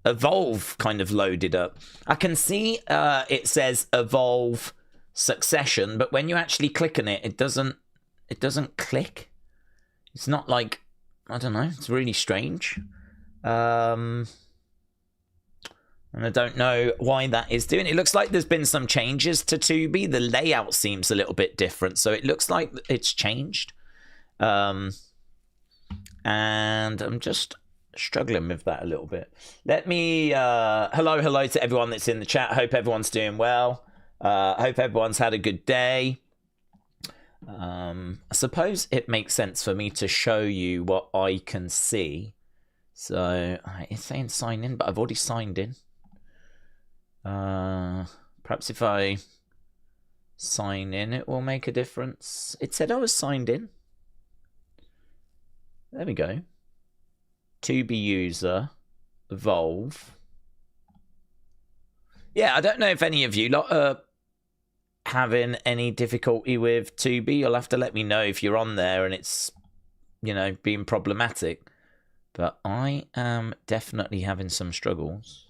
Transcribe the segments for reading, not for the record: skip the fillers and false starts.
Evolve kind of loaded up. I can see it says Evolve Succession, but when you actually click on it, it doesn't click. It's not like, I don't know, it's really strange. And I don't know why that is doing. It looks like there's been some changes to Tubi. The layout seems a little bit different, so it looks like it's changed. And I'm just struggling with that a little bit. Let me hello to everyone that's in the chat. Hope everyone's doing well. Hope everyone's had a good day. I suppose it makes sense for me to show you what I can see. So it's saying sign in, but I've already signed in. Perhaps if I sign in, it will make a difference. It said I was signed in. There we go. Tubi user, Evolve. Yeah, I don't know if any of you lot are having any difficulty with Tubi. You'll have to let me know if you're on there and it's, you know, being problematic. But I am definitely having some struggles.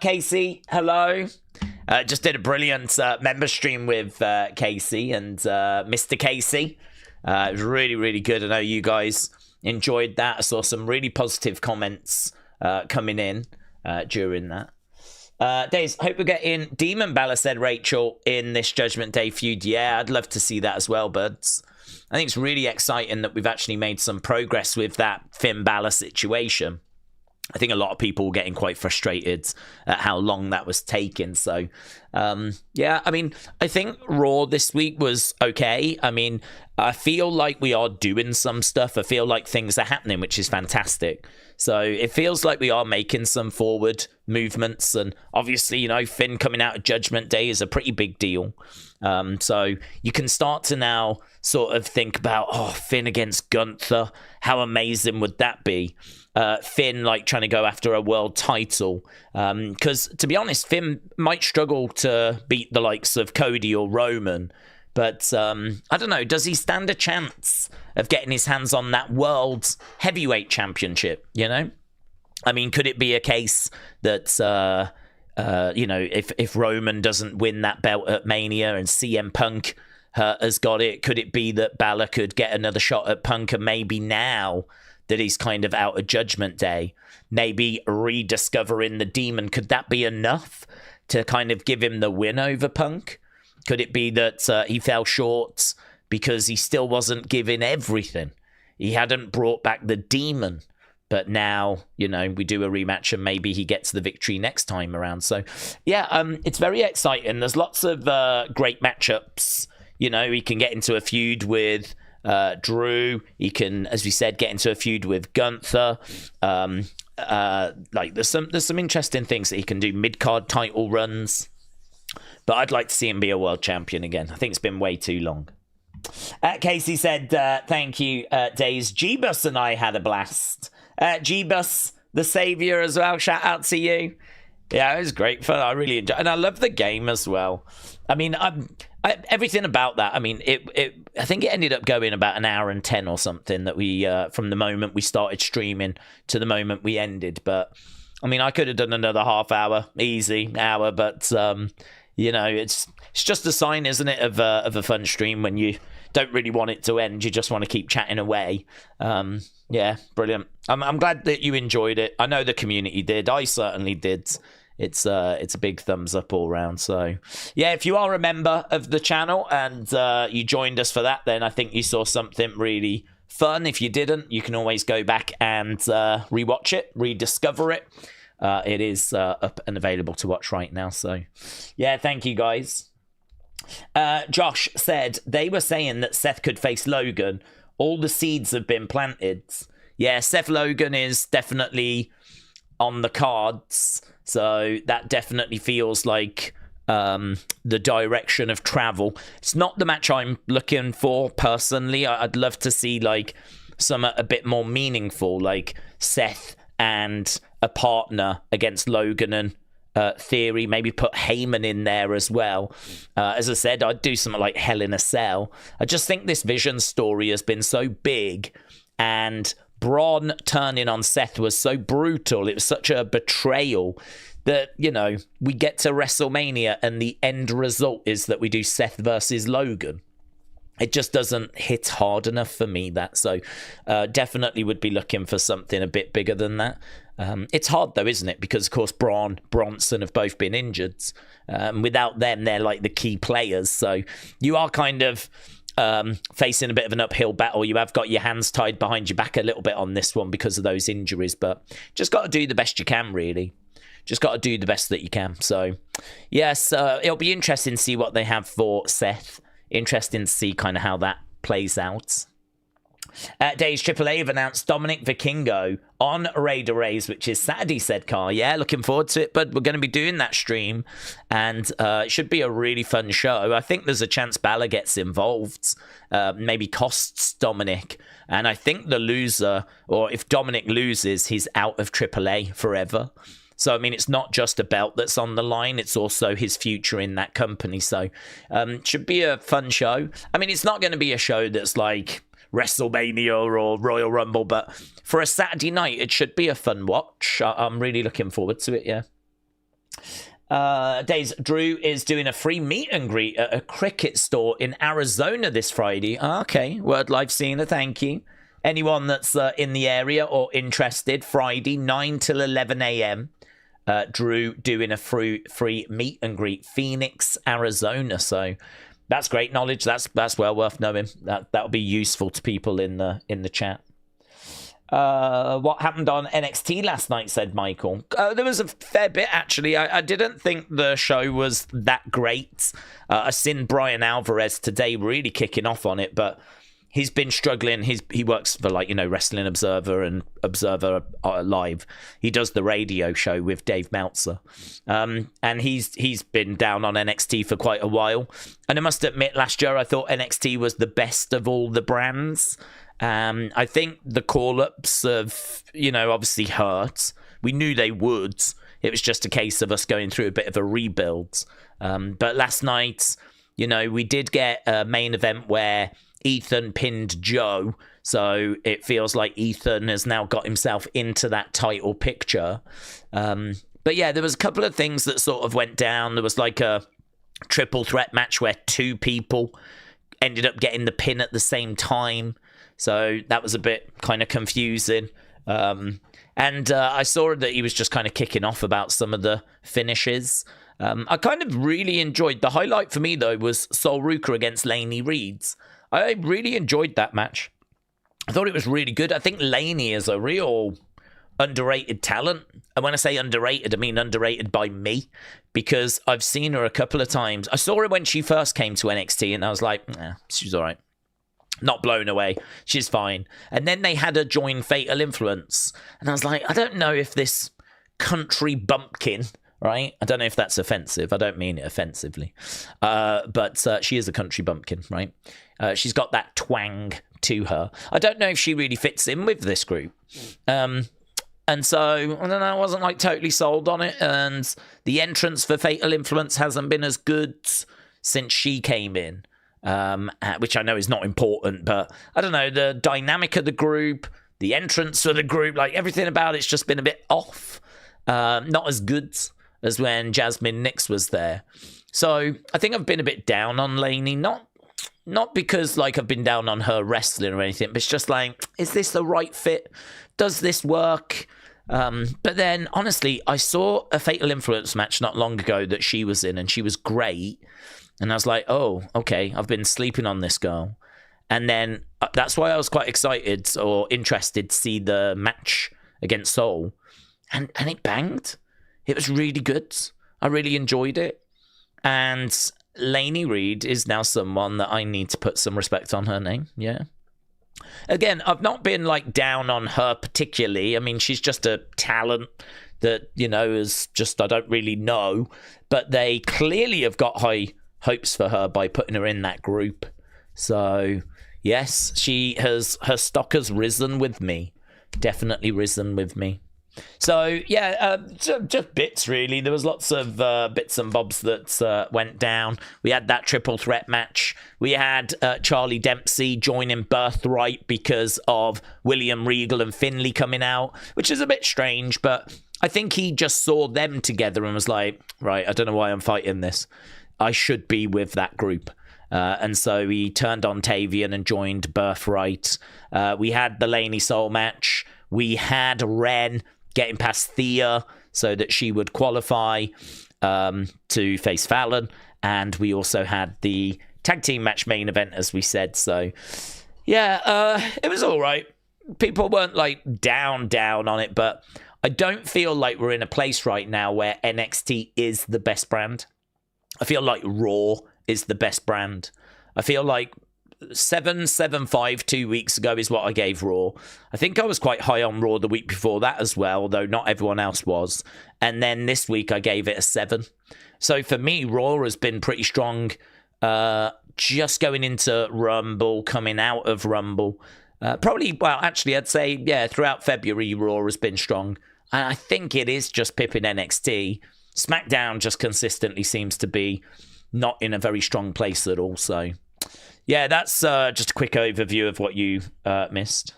Casey, hello. Just did a brilliant member stream with Casey and Mr. Casey. It was really, really good. I know you guys enjoyed that. I saw some really positive comments coming in during that. Daze, hope we're getting Demon Balor, said Rachel, in this Judgment Day feud. Yeah, I'd love to see that as well, buds. I think it's really exciting that we've actually made some progress with that Finn Balor situation. I think a lot of people were getting quite frustrated at how long that was taking. So, yeah, I mean, I think Raw this week was okay. I mean, I feel like we are doing some stuff. I feel like things are happening, which is fantastic. So it feels like we are making some forward movements. And obviously, you know, Finn coming out of Judgment Day is a pretty big deal. So you can start to now sort of think about, oh, Finn against Gunther. How amazing would that be? Finn like trying to go after a world title, because to be honest, Finn might struggle to beat the likes of Cody or Roman, but I don't know, does he stand a chance of getting his hands on that world heavyweight championship? You know, I mean, could it be a case that you know, if Roman doesn't win that belt at Mania and CM Punk has got it, could it be that Balor could get another shot at Punk, and maybe now that he's kind of out of Judgment Day, maybe rediscovering the demon, could that be enough to kind of give him the win over Punk? Could it be that he fell short because he still wasn't giving everything? He hadn't brought back the demon, but now, you know, we do a rematch and maybe he gets the victory next time around. So, yeah, it's very exciting. There's lots of great matchups. You know, he can get into a feud with Drew. He can, as we said, get into a feud with Gunther. Like there's some interesting things that he can do. Mid-card title runs. But I'd like to see him be a world champion again. I think it's been way too long. Casey said, thank you, Daze. G-Bus and I had a blast. G-Bus, the savior as well. Shout out to you. Yeah, it was great fun. I really enjoyed it. And I love the game as well. I mean, everything about that. I mean, I think it ended up going about an hour and 10 or something that we, from the moment we started streaming to the moment we ended. But, I mean, I could have done another half hour, easy hour. But, you know, it's just a sign, isn't it, of a fun stream when you don't really want it to end. You just want to keep chatting away. Yeah, brilliant. I'm glad that you enjoyed it. I know the community did. I certainly did. It's a big thumbs up all round. So, yeah, if you are a member of the channel and you joined us for that, then I think you saw something really fun. If you didn't, you can always go back and rewatch it, rediscover it. It is up and available to watch right now. So, yeah, thank you guys. Josh said they were saying that Seth could face Logan. All the seeds have been planted. Yeah, Seth Logan is definitely on the cards. So that definitely feels like the direction of travel. It's not the match I'm looking for personally. I'd love to see like some a bit more meaningful, like Seth and a partner against Logan and Theory. Maybe put Heyman in there as well. As I said, I'd do something like Hell in a Cell. I just think this Vision story has been so big and Braun turning on Seth was so brutal. It was such a betrayal that, you know, we get to WrestleMania and the end result is that we do Seth versus Logan. It just doesn't hit hard enough for me, that. So definitely would be looking for something a bit bigger than that. It's hard, though, isn't it? Because, of course, Braun, Bronson have both been injured. Without them, they're like the key players. So you are kind of facing a bit of an uphill battle. You have got your hands tied behind your back a little bit on this one because of those injuries. But just got to do the best you can, really. Just got to do the best that you can. So, yes, it'll be interesting to see what they have for Seth. Interesting to see kind of how that plays out. Daze AAA have announced Dominic Vikingo on Raider Rays, which is Saturday, said Carl. Yeah, looking forward to it, but we're going to be doing that stream, and it should be a really fun show. I think there's a chance Balor gets involved, maybe costs Dominic, and I think the loser, or if Dominic loses, he's out of AAA forever. So, I mean, it's not just a belt that's on the line. It's also his future in that company. So, should be a fun show. I mean, it's not going to be a show that's like WrestleMania or Royal Rumble, but for a Saturday night, it should be a fun watch. I'm really looking forward to it, yeah. Daze, Drew is doing a free meet and greet at a cricket store in Arizona this Friday. Okay, Word Life Cena, thank you. Anyone that's in the area or interested, Friday, 9 till 11 a.m., Drew doing a free meet and greet, Phoenix, Arizona. So that's great knowledge. That's well worth knowing. That'll be useful to people in the chat. What happened on NXT last night, said Michael. There was a fair bit, actually. I didn't think the show was that great. I've seen Brian Alvarez today really kicking off on it, but he's been struggling. He works for, like, you know, Wrestling Observer and Observer Live. He does the radio show with Dave Meltzer. And he's been down on NXT for quite a while. And I must admit, last year I thought NXT was the best of all the brands. I think the call-ups have, you know, obviously hurt. We knew they would. It was just a case of us going through a bit of a rebuild. But last night, you know, we did get a main event where Ethan pinned Joe, so it feels like Ethan has now got himself into that title picture. But yeah, there was a couple of things that sort of went down. There was like a triple threat match where two people ended up getting the pin at the same time, so that was a bit kind of confusing. And I saw that he was just kind of kicking off about some of the finishes. I kind of really enjoyed, the highlight for me though was Sol Ruka against Laney Reeds. I really enjoyed that match. I thought it was really good. I think Laney is a real underrated talent. And when I say underrated, I mean underrated by me, because I've seen her a couple of times. I saw her when she first came to NXT, and I was like, she's all right. Not blown away. She's fine. And then they had her join Fatal Influence. And I was like, I don't know if this country bumpkin, right? I don't know if that's offensive. I don't mean it offensively. But she is a country bumpkin, right? She's got that twang to her. I don't know if she really fits in with this group. And so, I don't know, I wasn't like totally sold on it. And the entrance for Fatal Influence hasn't been as good since she came in, which I know is not important. But I don't know, the dynamic of the group, the entrance for the group, like everything about it's just been a bit off. Not as good as when Jasmine Nix was there. So I think I've been a bit down on Laney, not because like I've been down on her wrestling or anything, but it's just like, is this the right fit? Does this work? But then honestly, I saw a Fatal Influence match not long ago that she was in, and she was great. And I was like, oh, okay, I've been sleeping on this girl. And then that's why I was quite excited or interested to see the match against Sol. And it banged. It was really good. I really enjoyed it. And Laney Reed is now someone that I need to put some respect on her name. Yeah. Again, I've not been like down on her particularly. I mean, she's just a talent that, you know, is just, I don't really know. But they clearly have got high hopes for her by putting her in that group. So, yes, her stock has risen with me. Definitely risen with me. So, yeah, just bits, really. There was lots of bits and bobs that went down. We had that triple threat match. We had Charlie Dempsey joining Birthright because of William Regal and Finlay coming out, which is a bit strange, but I think he just saw them together and was like, right, I don't know why I'm fighting this. I should be with that group. And so he turned on Tavian and joined Birthright. We had the Laney Soul match. We had Ren getting past Thea so that she would qualify to face Fallon. And we also had the tag team match main event, as we said. So, yeah, it was all right. People weren't like down on it, but I don't feel like we're in a place right now where NXT is the best brand. I feel like Raw is the best brand. I feel like 775 2 weeks ago is what I gave Raw. I think I was quite high on Raw the week before that as well, although not everyone else was. And then this week I gave it a 7. So for me, Raw has been pretty strong. Just going into Rumble, coming out of Rumble. Actually, I'd say, yeah, throughout February, Raw has been strong. And I think it is just pipping NXT. SmackDown just consistently seems to be not in a very strong place at all. So, yeah, that's just a quick overview of what you missed.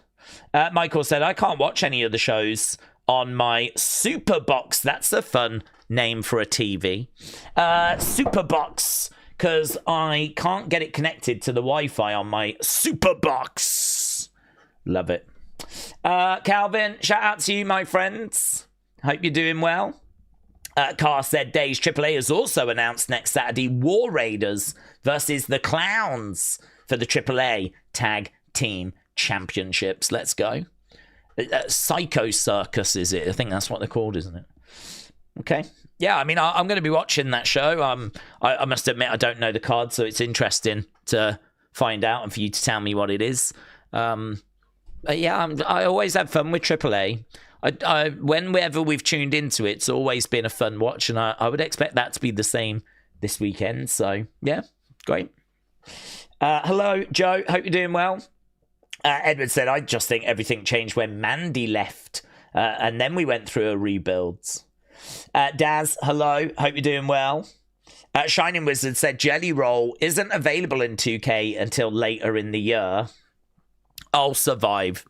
Michael said, I can't watch any of the shows on my Superbox. That's a fun name for a TV. Superbox, because I can't get it connected to the Wi-Fi on my Superbox. Love it. Calvin, shout out to you, my friends. Hope you're doing well. Carr said Daze AAA has also announced next Saturday War Raiders versus the Clowns for the AAA Tag Team Championships. Let's go. Psycho Circus, is it? I think that's what they're called, isn't it? Okay. Yeah, I mean, I'm going to be watching that show. I must admit, I don't know the card, so it's interesting to find out and for you to tell me what it is. I always have fun with AAA. Whenever we've tuned into it, it's always been a fun watch, and I would expect that to be the same this weekend. So, yeah, great. Hello, Joe. Hope you're doing well. Edward said, I just think everything changed when Mandy left, and then we went through a rebuild. Daz, hello. Hope you're doing well. Shining Wizard said, Jelly Roll isn't available in 2K until later in the year. I'll survive.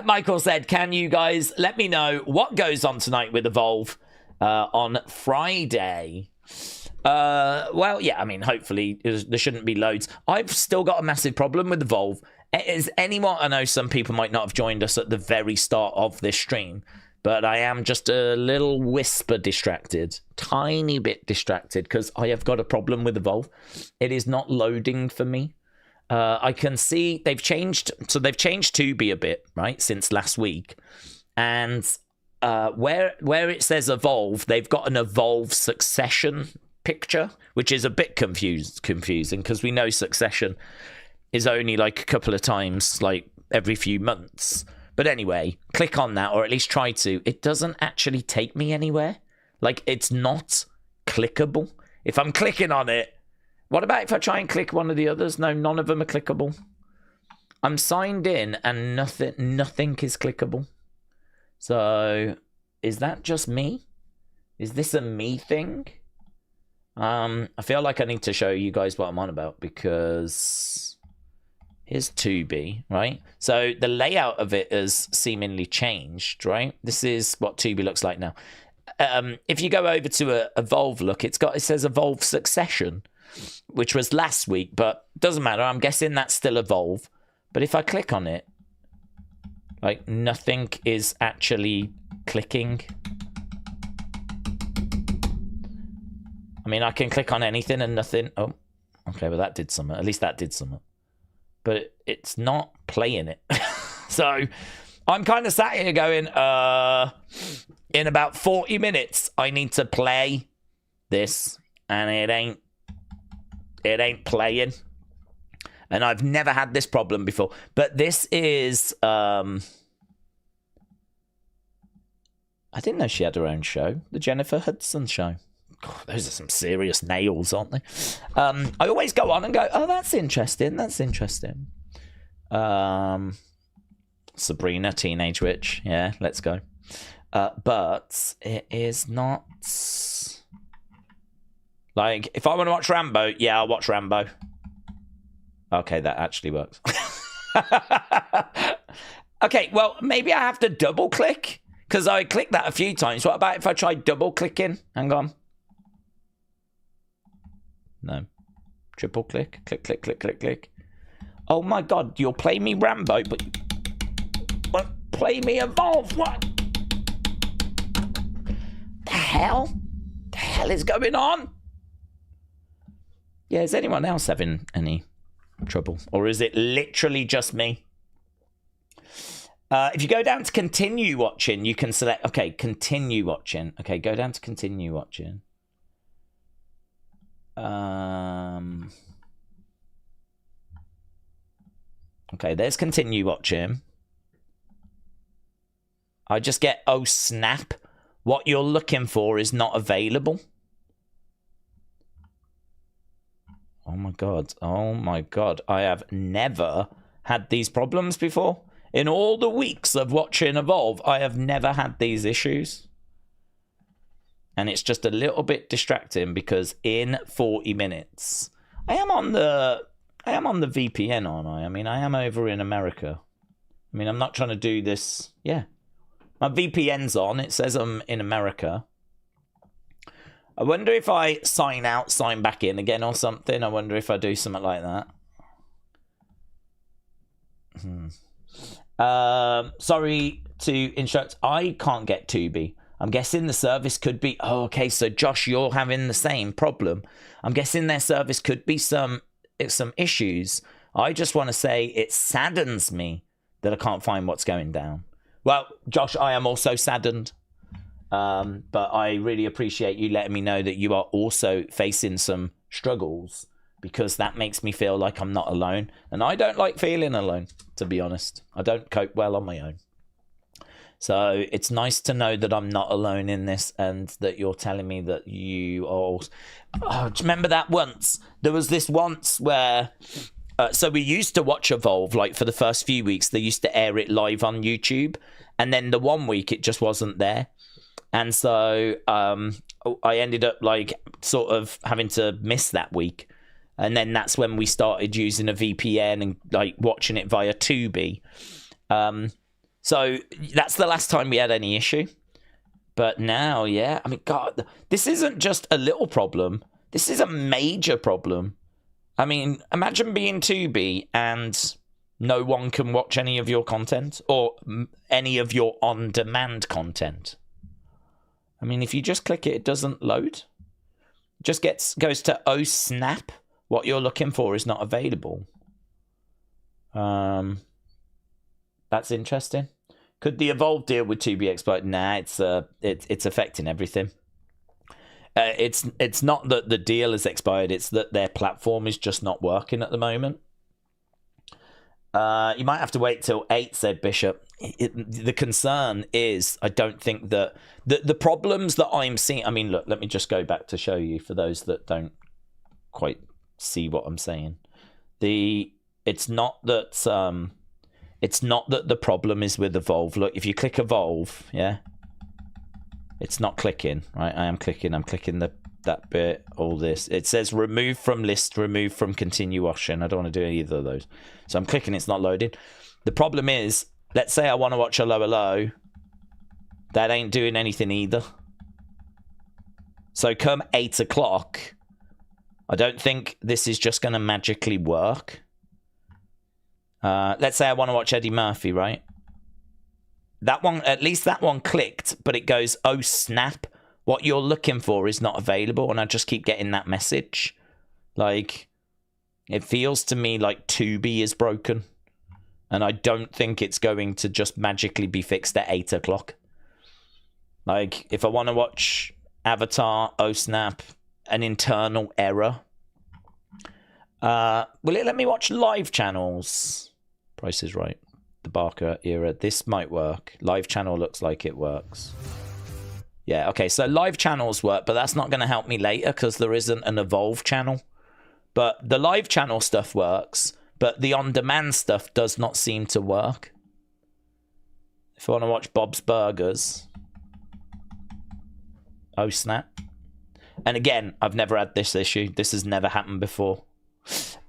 Michael said, can you guys let me know what goes on tonight with Evolve on Friday? Well, yeah, I mean, hopefully there shouldn't be loads. I've still got a massive problem with Evolve. Is anyone, I know some people might not have joined us at the very start of this stream, but I am just a little whisper distracted, tiny bit distracted, because I have got a problem with Evolve. It is not loading for me. I can see they've changed Tubi a bit, right, since last week. And where it says Evolve, they've got an Evolve Succession picture, which is a bit confusing because we know Succession is only like a couple of times, like every few months. But anyway, click on that, or at least try to. It doesn't actually take me anywhere. Like, it's not clickable. If I'm clicking on it, what about if I try and click one of the others? No, none of them are clickable. I'm signed in and nothing is clickable. So, is that just me? Is this a me thing? I feel like I need to show you guys what I'm on about, because here's Tubi, right? So the layout of it has seemingly changed, right? This is what Tubi looks like now. If you go over to Evolve look, it says Evolve Succession, which was last week, but doesn't matter. I'm guessing that's still Evolve. But if I click on it, like, nothing is actually clicking. I mean, I can click on anything and nothing. Oh, okay, well, that did something. At least that did something. But it's not playing it. So I'm kind of sat here going, in about 40 minutes, I need to play this, and it ain't playing. And I've never had this problem before. But this is, I didn't know she had her own show, the Jennifer Hudson show. God, those are some serious nails, aren't they? I always go on and go, oh, that's interesting. So Sabrina, Teenage Witch. Yeah, let's go. But it is not... Like, if I want to watch Rambo, yeah, I'll watch Rambo. Okay, that actually works. Okay, well, maybe I have to double click because I clicked that a few times. What about if I try double clicking? Hang on. No. Triple click. Click, click, click, click, click. Oh my God, you'll play me Rambo, but won't play me Evolve. What? The hell? The hell is going on? Yeah, is anyone else having any trouble? Or is it literally just me? If you go down to continue watching, you can select, okay, continue watching. Okay, go down to continue watching. Okay, there's continue watching. I just get, oh snap, what you're looking for is not available. Oh my God, oh my God. I have never had these problems before. In all the weeks of watching Evolve, I have never had these issues. And it's just a little bit distracting because in 40 minutes, I am on the VPN, aren't I? I mean, I am over in America. I mean, I'm not trying to do this. Yeah. My VPN's on. It says I'm in America. I wonder if I sign out, sign back in again or something. I wonder if I do something like that. Sorry to instruct. I can't get Tubi. I'm guessing the service could be... Oh, okay, so Josh, you're having the same problem. I'm guessing their service could be some issues. I just want to say it saddens me that I can't find what's going down. Well, Josh, I am also saddened. But I really appreciate you letting me know that you are also facing some struggles because that makes me feel like I'm not alone. And I don't like feeling alone, to be honest. I don't cope well on my own. So it's nice to know that I'm not alone in this and that you're telling me that you are... Oh, do you remember that once? There was this once where... so we used to watch Evolve, like for the first few weeks, they used to air it live on YouTube. And then the one week, it just wasn't there. And so I ended up like sort of having to miss that week. And then that's when we started using a VPN and like watching it via Tubi. So that's the last time we had any issue. But now, yeah, I mean, God, this isn't just a little problem. This is a major problem. I mean, imagine being Tubi and no one can watch any of your content or any of your on-demand content. I mean, if you just click it, it doesn't load. It just goes to, oh, snap. What you're looking for is not available. That's interesting. Could the Evolve deal with Tubi exploit? Nah, it's affecting everything. It's not that the deal has expired. It's that their platform is just not working at the moment. You might have to wait till 8, said Bishop. The concern is, I don't think that... The problems that I'm seeing... I mean, look, let me just go back to show you for those that don't quite see what I'm saying. It's not that the problem is with Evolve. Look, if you click Evolve, yeah, it's not clicking, right? I'm clicking that bit, all this. It says remove from list, remove from continue watching. I don't want to do either of those. So I'm clicking, it's not loading. The problem is, let's say I want to watch a low. That ain't doing anything either. So come 8 o'clock, I don't think this is just going to magically work. Let's say I want to watch Eddie Murphy, right? That one, at least that one clicked, but it goes, oh snap, what you're looking for is not available. And I just keep getting that message. Like, it feels to me like Tubi is broken. And I don't think it's going to just magically be fixed at 8 o'clock. Like, if I want to watch Avatar, oh snap, an internal error. Will it let me watch live channels? Price is Right. The Barker era. This might work. Live channel looks like it works. Yeah, okay, so live channels work, but that's not going to help me later because there isn't an Evolve channel. But the live channel stuff works, but the on-demand stuff does not seem to work. If I want to watch Bob's Burgers. Oh, snap. And again, I've never had this issue. This has never happened before.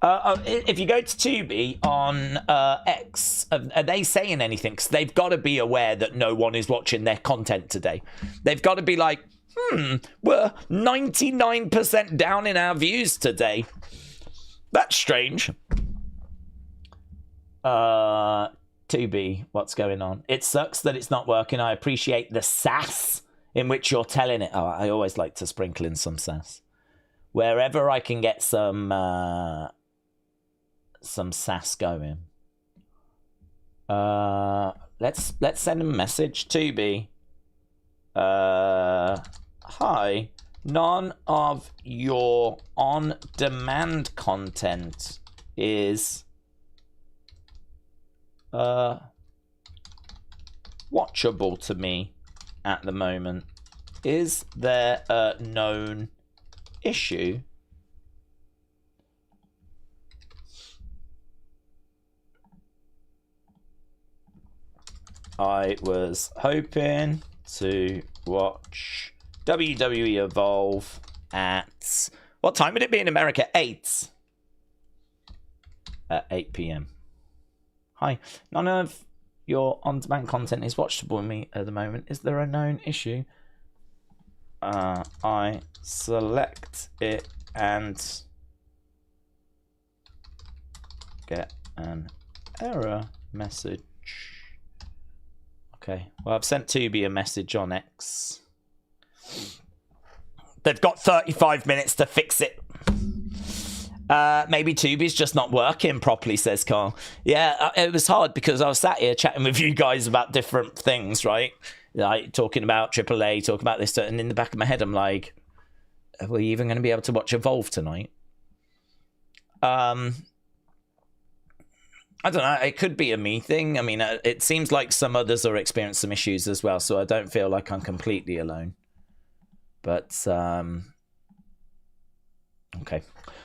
If you go to Tubi on X, are they saying anything? Because they've got to be aware that no one is watching their content today. They've got to be like, we're 99% down in our views today. That's strange. Tubi, what's going on? It sucks that it's not working. I appreciate the sass in which you're telling it. Oh, I always like to sprinkle in some sass. Wherever I can get some sass going. Let's send a message. Tubi. Hi. None of your on-demand content is watchable to me at the moment. Is there a known issue? I was hoping to watch WWE Evolve at... What time would it be in America? 8. At 8 p.m. Hi. None of your on-demand content is watchable with me at the moment. Is there a known issue? I select it and get an error message. Okay. Well, I've sent Tubi a message on X. They've got 35 minutes to fix it. Maybe Tubi's just not working properly, says Carl. Yeah, it was hard because I was sat here chatting with you guys about different things, right? Like talking about AAA, talking about this, and in the back of my head, I'm like, are we even going to be able to watch Evolve tonight? I don't know. It could be a me thing. I mean, it seems like some others are experiencing some issues as well, so I don't feel like I'm completely alone. But, okay.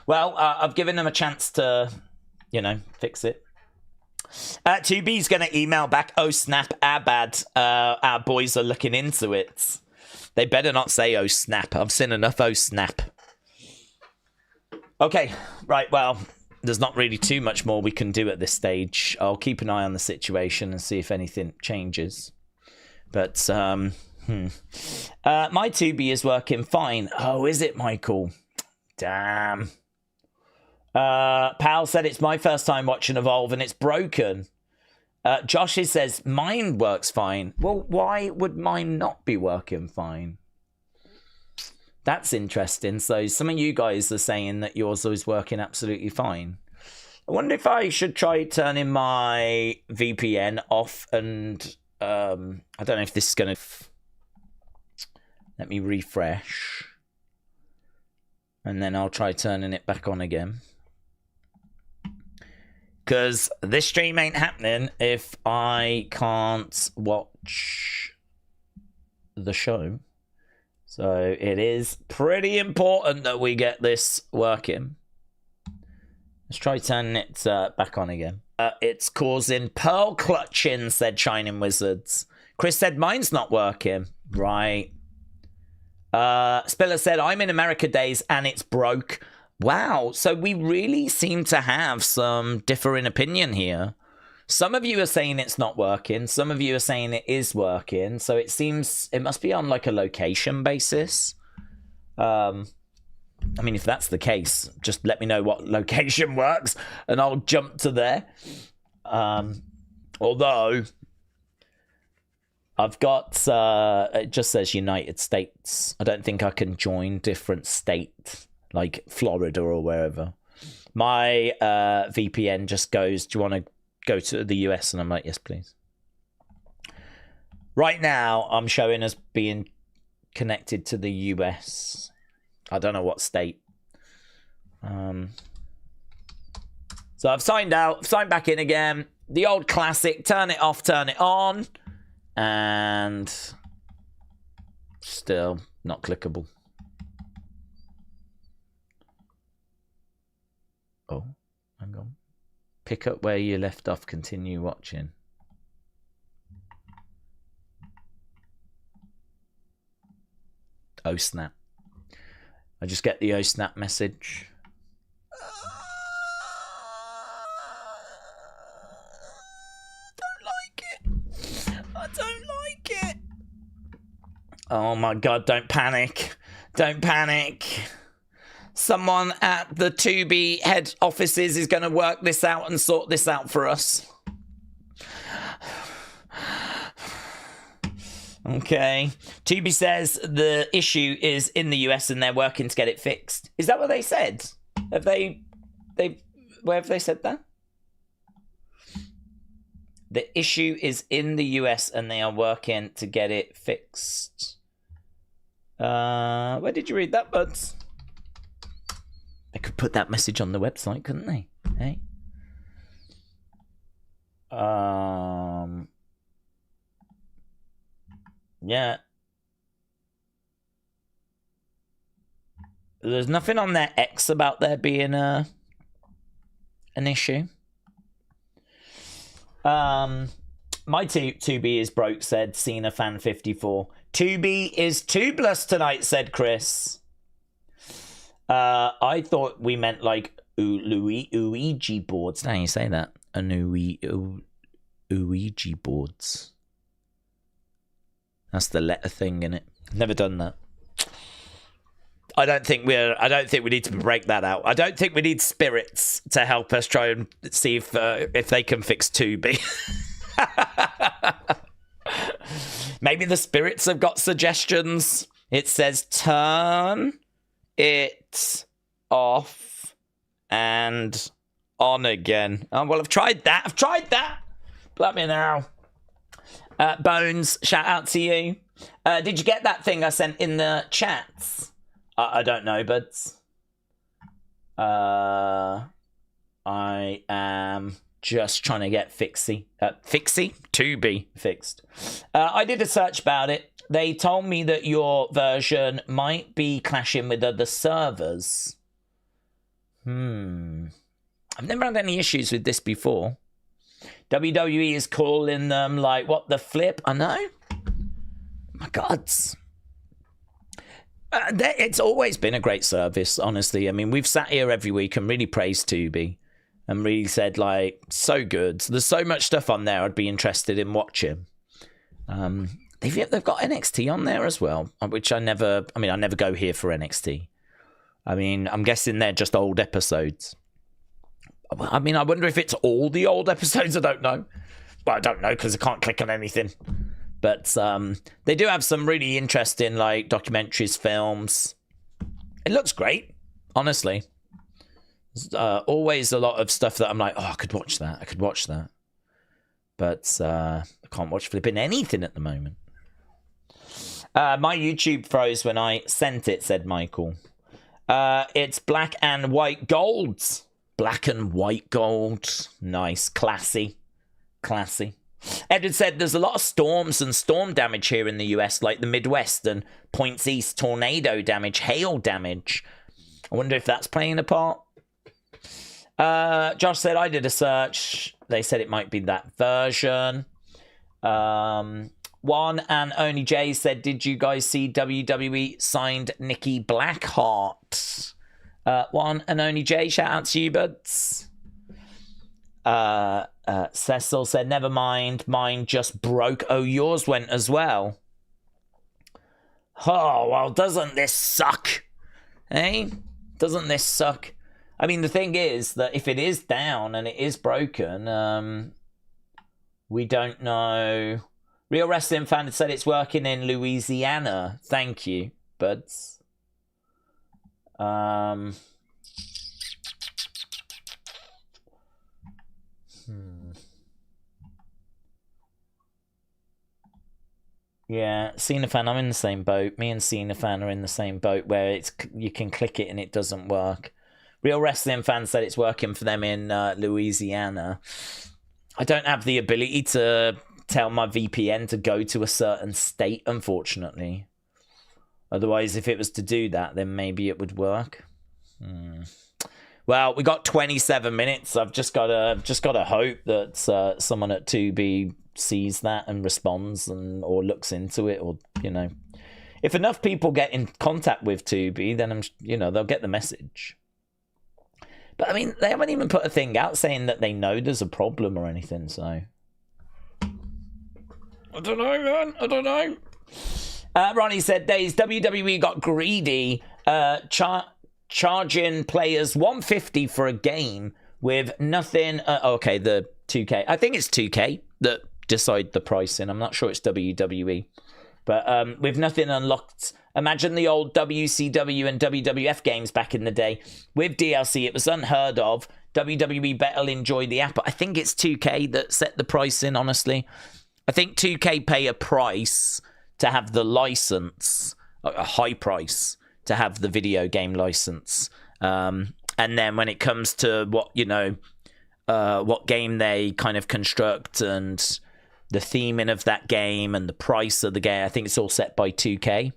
Well, I've given them a chance to, fix it. Tubi's going to email back, oh snap, our bad. Our boys are looking into it. They better not say, oh snap. I've seen enough, oh snap. Okay, right, well, there's not really too much more we can do at this stage. I'll keep an eye on the situation and see if anything changes. But, my Tubi is working fine. Oh, is it, Michael? Damn. Pal said it's my first time watching Evolve and it's broken. Josh says mine works fine. Well, why would mine not be working fine? That's interesting. So some of you guys are saying that yours is working absolutely fine. I wonder if I should try turning my VPN off and I don't know if this is going to... Let me refresh. And then I'll try turning it back on again. Because this stream ain't happening if I can't watch the show. So it is pretty important that we get this working. Let's try turning it back on again. It's causing pearl clutching, said Shining Wizards. Chris said mine's not working. Right. Spiller said, I'm in America days and it's broke. Wow, so we really seem to have some differing opinion here. Some of you are saying it's not working. Some of you are saying it is working. So it seems it must be on like a location basis. I mean, if that's the case, just let me know what location works and I'll jump to there. Although I've got, it just says United States. I don't think I can join different states. Like Florida or wherever. My VPN just goes, do you want to go to the US? And I'm like, yes, please. Right now, I'm showing as being connected to the US. I don't know what state. So I've signed out, signed back in again. The old classic, turn it off, turn it on. And still not clickable. Oh, hang on. Pick up where you left off, continue watching. Oh, snap. I just get the oh, snap message. I don't like it. Oh my god, don't panic. Don't panic. Someone at the Tubi head offices is going to work this out and sort this out for us. Okay. Tubi says the issue is in the US and they're working to get it fixed. Is that what they said? Have where have they said that? The issue is in the US and they are working to get it fixed. Where did you read that, buds? They could put that message on the website, couldn't they? Hey? Yeah. There's nothing on their X about there being an issue. My Tubi is broke, said Cena fan 54. Tubi is tubeless tonight, said Chris. I thought we meant like Ouija boards. Now you say that. Ouija boards. That's the letter thing in it. Never done that. I don't think we need to break that out. I don't think we need spirits to help us try and see if they can fix Tubi. Maybe the spirits have got suggestions. It says turn it off and on again. Oh, well, I've tried that. Let me know. Bones, shout out to you. Did you get that thing I sent in the chats? I don't know, but I am just trying to get Tubi fixed. I did a search about it. They told me that your version might be clashing with other servers. I've never had any issues with this before. WWE is calling them like, what the flip? I know. My God. It's always been a great service, honestly. I mean, we've sat here every week and really praised Tubi and really said, like, so good. There's so much stuff on there I'd be interested in watching. They've got NXT on there as well, which I never go here for NXT. I mean, I'm guessing they're just old episodes. I mean, I wonder if it's all the old episodes. I don't know. Well, I don't know because I can't click on anything. But they do have some really interesting, like, documentaries, films. It looks great, honestly. There's always a lot of stuff that I'm like, oh, I could watch that. But I can't watch flipping anything at the moment. My YouTube froze when I sent it, said Michael. It's black and white gold. Black and white gold. Nice. Classy. Edward said there's a lot of storms and storm damage here in the US, like the Midwest and points east, tornado damage, hail damage. I wonder if that's playing a part. Josh said, I did a search. They said it might be that version. One and only Jay said, did you guys see WWE signed Nikki Blackheart? One and only Jay, shout out to you, buds. Cecil said, never mind, mine just broke. Oh, yours went as well. Oh, well, doesn't this suck? Eh? Doesn't this suck? I mean, the thing is that if it is down and it is broken, we don't know. Real Wrestling Fan said it's working in Louisiana. Thank you, buds. Yeah, Cena Fan, I'm in the same boat. Me and Cena Fan are in the same boat where you can click it and it doesn't work. Real Wrestling Fan said it's working for them in Louisiana. I don't have the ability to tell my VPN to go to a certain state, unfortunately. Otherwise, if it was to do that, then maybe it would work. Well, we got 27 minutes. I've just gotta hope that someone at Tubi sees that and responds or looks into it, or if enough people get in contact with Tubi, then they'll get the message. But I mean, they haven't even put a thing out saying that they know there's a problem or anything. So I don't know, man. I don't know. Ronnie said, "Days WWE got greedy, charging players $150 for a game with nothing." Okay, the 2K. I think it's 2K that decide the pricing. I'm not sure it's WWE, but with nothing unlocked. Imagine the old WCW and WWF games back in the day with DLC. It was unheard of. WWE better enjoy the app. But I think it's 2K that set the pricing. Honestly, I think 2K pay a price to have the license, a high price to have the video game license. And then when it comes to what game they kind of construct and the theming of that game and the price of the game, I think it's all set by 2K.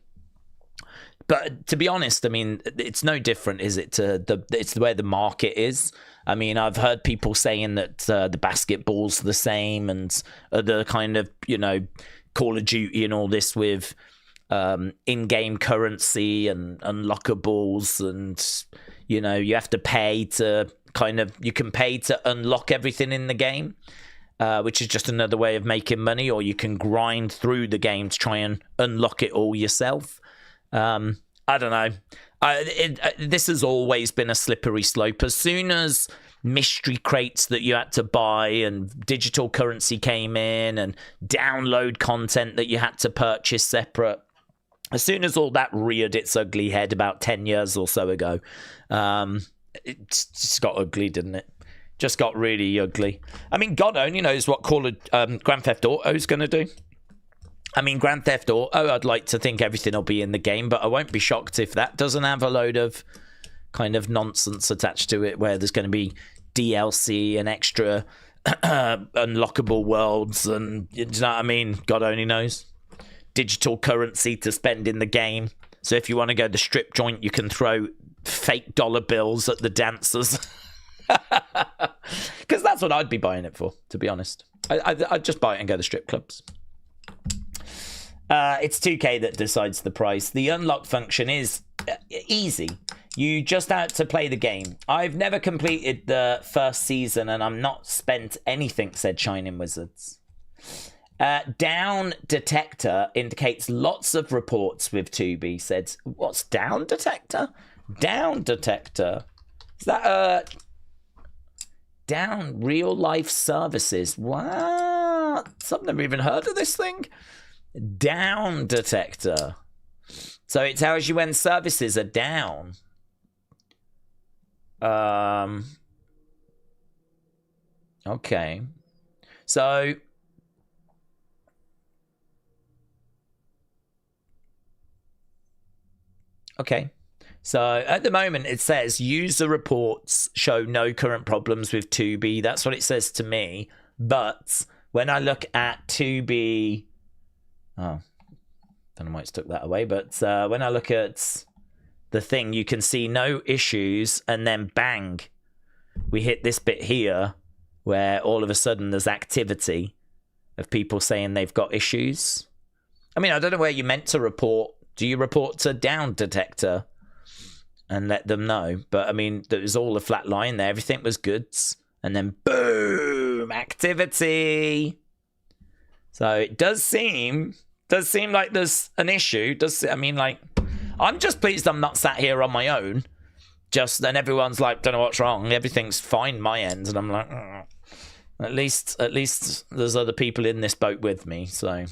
But to be honest, I mean, it's no different, is it? It's the way the market is. I mean, I've heard people saying that the basketball's the same and the kind of, Call of Duty and all this with in-game currency and unlockables, and you have to pay to you can pay to unlock everything in the game, which is just another way of making money, or you can grind through the game to try and unlock it all yourself. I don't know. This has always been a slippery slope. As soon as mystery crates that you had to buy and digital currency came in and download content that you had to purchase separate, as soon as all that reared its ugly head about 10 years or so ago, it just got ugly, didn't it? Just got really ugly. I mean, God only knows what Grand Theft Auto is going to do. I mean, Grand Theft Auto, I'd like to think everything will be in the game, but I won't be shocked if that doesn't have a load of kind of nonsense attached to it, where there's going to be DLC and extra unlockable worlds, and you know what I mean? God only knows. Digital currency to spend in the game. So if you want to go the strip joint, you can throw fake dollar bills at the dancers. Because that's what I'd be buying it for, to be honest. I'd just buy it and go to strip clubs. It's 2K that decides the price. The unlock function is easy. You just have to play the game. I've never completed the first season and I'm not spent anything, said Shining Wizards. Down detector indicates lots of reports with Tubi. Said, what's down detector? Down detector. Is that down real life services? What? I've never even heard of this thing. Down detector. So it tells you when services are down. Okay. So okay. So at the moment it says user reports show no current problems with Tubi. That's what it says to me. But when I look at Tubi, don't know why it's took that away, but when I look at the thing, you can see no issues, and then bang, we hit this bit here where all of a sudden there's activity of people saying they've got issues. I mean, I don't know where you're meant to report. Do you report to down detector and let them know? But I mean, there was all a flat line there. Everything was good. And then boom, activity. So it does seem like there's an issue. I'm just pleased I'm not sat here on my own. And everyone's like, don't know what's wrong. Everything's fine my end. And I'm like, at least there's other people in this boat with me. So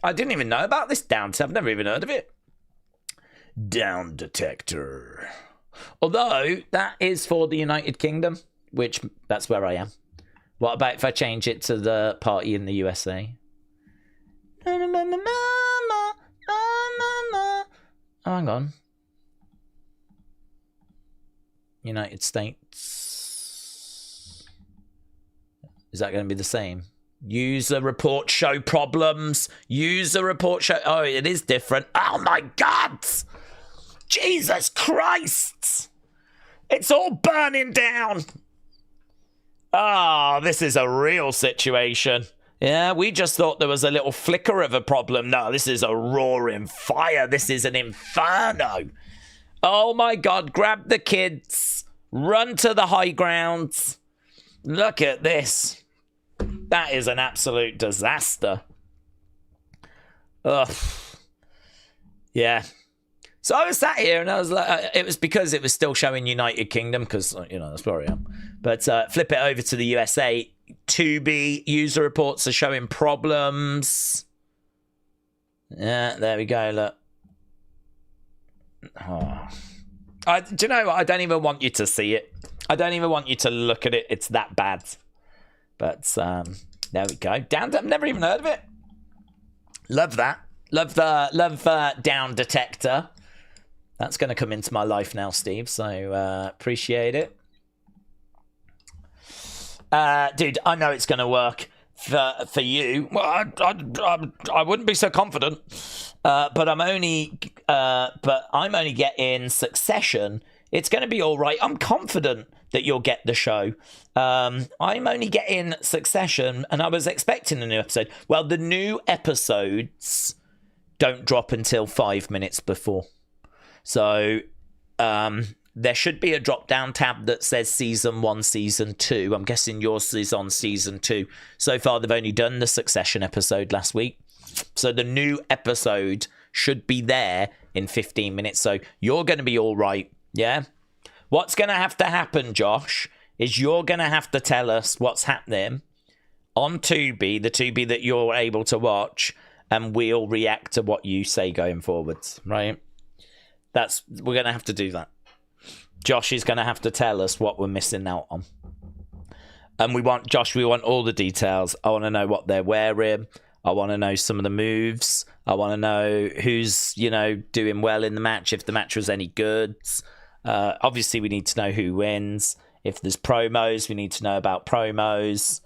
I didn't even know about this down. I've never even heard of it. Down detector. Although that is for the United Kingdom, which that's where I am. What about if I change it to the party in the USA? Oh, hang on. United States. Is that going to be the same? User report show problems. User report show... Oh, it is different. Oh, my God! Jesus Christ! It's all burning down! Oh, this is a real situation. Yeah, we just thought there was a little flicker of a problem. No, this is a roaring fire. This is an inferno. Oh my God, grab the kids. Run to the high ground. Look at this. That is an absolute disaster. Ugh. Yeah. So I was sat here and I was like, it was because it was still showing United Kingdom because, you know, that's where I am. But flip it over to the USA. Tubi user reports are showing problems. Yeah, there we go. Look. Oh. Do you know what? I don't even want you to see it. I don't even want you to look at it. It's that bad. But there we go. Down. I've never even heard of it. Love that. Love down detector. That's going to come into my life now, Steve. So appreciate it. Dude, I know it's going to work for you. Well, I wouldn't be so confident. But I'm only getting Succession. It's going to be all right. I'm confident that you'll get the show. I'm only getting Succession, and I was expecting a new episode. Well, the new episodes don't drop until 5 minutes before. So there should be a drop-down tab that says Season 1, Season 2. I'm guessing yours is on Season 2. So far, they've only done the Succession episode last week. So the new episode should be there in 15 minutes. So you're going to be all right, yeah? What's going to have to happen, Josh, is you're going to have to tell us what's happening on Tubi, the Tubi that you're able to watch, and we'll react to what you say going forwards, right? We're going to have to do that. Josh is going to have to tell us what we're missing out on. And we want all the details. I want to know what they're wearing. I want to know some of the moves. I want to know who's, doing well in the match, if the match was any good. Obviously, we need to know who wins. If there's promos, we need to know about promos.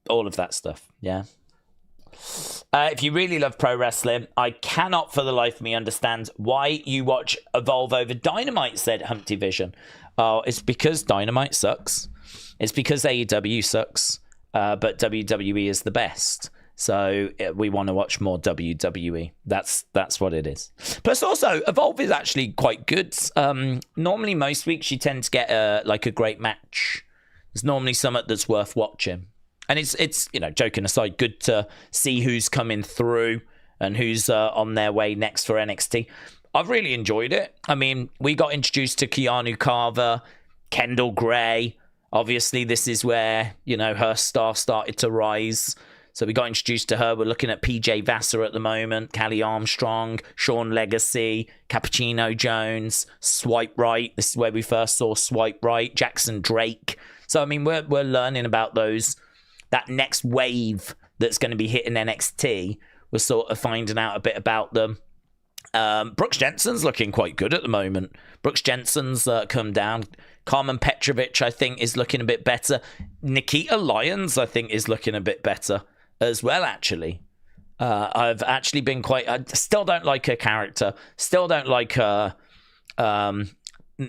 All of that stuff, yeah? If you really love pro wrestling, I cannot for the life of me understand why you watch Evolve over Dynamite, said Humpty Vision. Oh, it's because Dynamite sucks. It's because AEW sucks, but WWE is the best. So we want to watch more WWE. That's what it is. Plus, also, Evolve is actually quite good. Normally, most weeks you tend to get a great match. There's normally something that's worth watching. And it's joking aside, good to see who's coming through and who's on their way next for NXT. I've really enjoyed it. I mean, we got introduced to Keanu Carver, Kendal Gray. Obviously, this is where, her star started to rise. So we got introduced to her. We're looking at PJ Vasa at the moment, Callie Armstrong, Sean Legacy, Cappuccino Jones, Swipe Right. This is where we first saw Swipe Right, Jackson Drake. So, I mean, we're learning about that next wave that's going to be hitting NXT. We're sort of finding out a bit about them. Brooks Jensen's looking quite good at the moment. Brooks Jensen's come down. Carmen Petrovic, I think, is looking a bit better. Nikita Lyons, I think, is looking a bit better as well, actually. I've actually been I still don't like her character. Still don't like her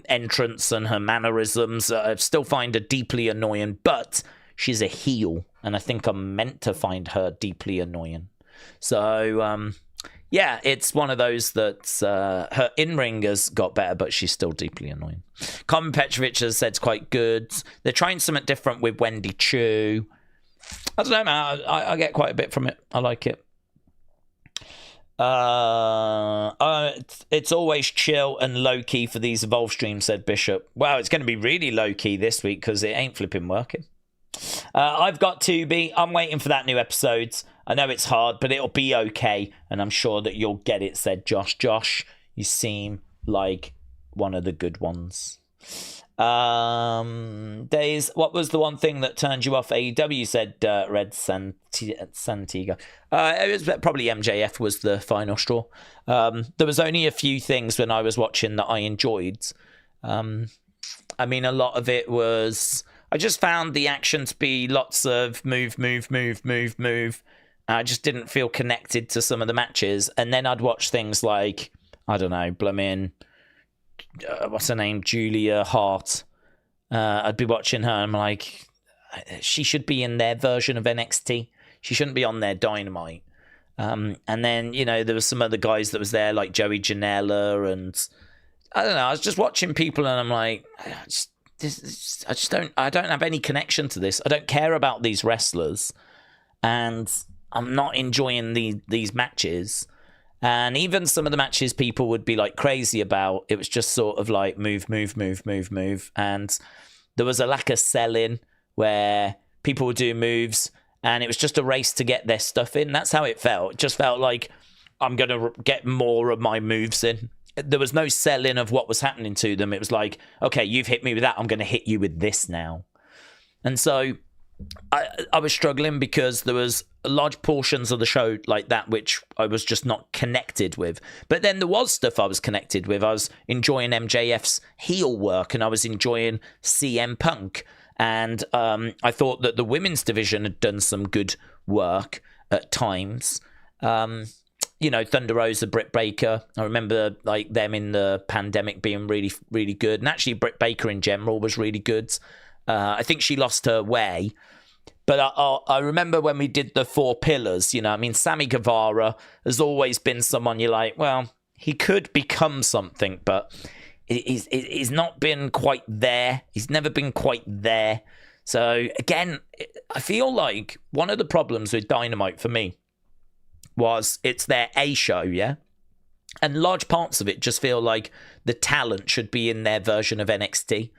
entrance and her mannerisms. I still find her deeply annoying, but she's a heel, and I think I'm meant to find her deeply annoying. So, yeah, it's one of those that her in-ring has got better, but she's still deeply annoying. Carmen Petrovic has said it's quite good. They're trying something different with Wendy Choo. I don't know, man. I get quite a bit from it. I like it. It's always chill and low-key for these Evolve streams, said Bishop. Wow, it's going to be really low-key this week because it ain't flipping working. I've got Tubi. I'm waiting for that new episode. I know it's hard, but it'll be okay, and I'm sure that you'll get it, said Josh. Josh, you seem like one of the good ones. Daze, what was the one thing that turned you off AEW, said Red Santiago. It was probably MJF was the final straw. There was only a few things when I was watching that I enjoyed. I mean, a lot of it was... I just found the action to be lots of move. I just didn't feel connected to some of the matches. And then I'd watch things like, I don't know, Blummin, what's her name? Julia Hart. I'd be watching her and I'm like, she should be in their version of NXT. She shouldn't be on there Dynamite. And then, you know, there was some other guys that was there, like Joey Janela, and I don't know. I was just watching people, and I'm like, I don't have any connection to this. I don't care about these wrestlers, and I'm not enjoying these matches. And even some of the matches people would be like crazy about, it was just sort of like move. And there was a lack of selling where people would do moves, and it was just a race to get their stuff in. That's how it felt. It just felt like I'm going to get more of my moves in. There was no selling of what was happening to them. It was like, okay, you've hit me with that, I'm going to hit you with this now. And so I was struggling because there was large portions of the show like that which I was just not connected with. But then there was stuff I was connected with. I was enjoying MJF's heel work, and I was enjoying CM Punk. And I thought that the women's division had done some good work at times. You know, Thunder Rosa, Britt Baker. I remember like them in the pandemic being really, really good. And actually, Britt Baker in general was really good. I think she lost her way. But I remember when we did the 4 pillars, you know, I mean, Sammy Guevara has always been someone you're like, well, he could become something, but he's not been quite there. He's never been quite there. So, again, I feel like one of the problems with Dynamite for me was it's their A show, yeah? And large parts of it just feel like the talent should be in their version of NXT.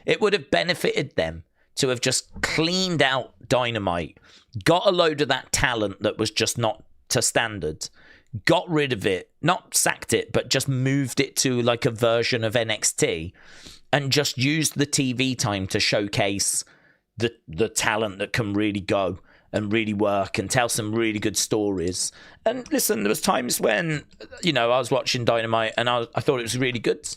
It would have benefited them to have just cleaned out Dynamite, got a load of that talent that was just not to standard, got rid of it, not sacked it, but just moved it to like a version of NXT, and just used the TV time to showcase the talent that can really go and really work and tell some really good stories. And listen, there was times when, you know, I was watching Dynamite and I thought it was really good,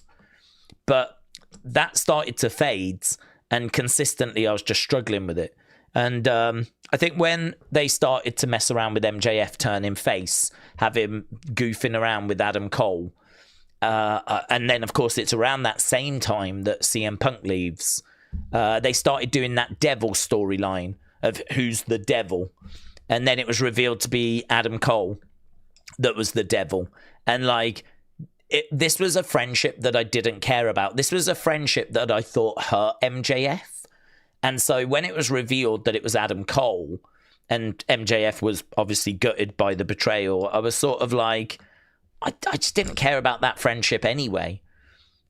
but that started to fade, and consistently I was just struggling with it. And I think when they started to mess around with MJF turning face, have him goofing around with Adam Cole, and then, of course, it's around that same time that CM Punk leaves, they started doing that devil storyline of who's the devil. And then it was revealed to be Adam Cole that was the devil. And, like, this was a friendship that I didn't care about. This was a friendship that I thought hurt MJF. And so when it was revealed that it was Adam Cole, and MJF was obviously gutted by the betrayal, I was sort of like, I just didn't care about that friendship anyway.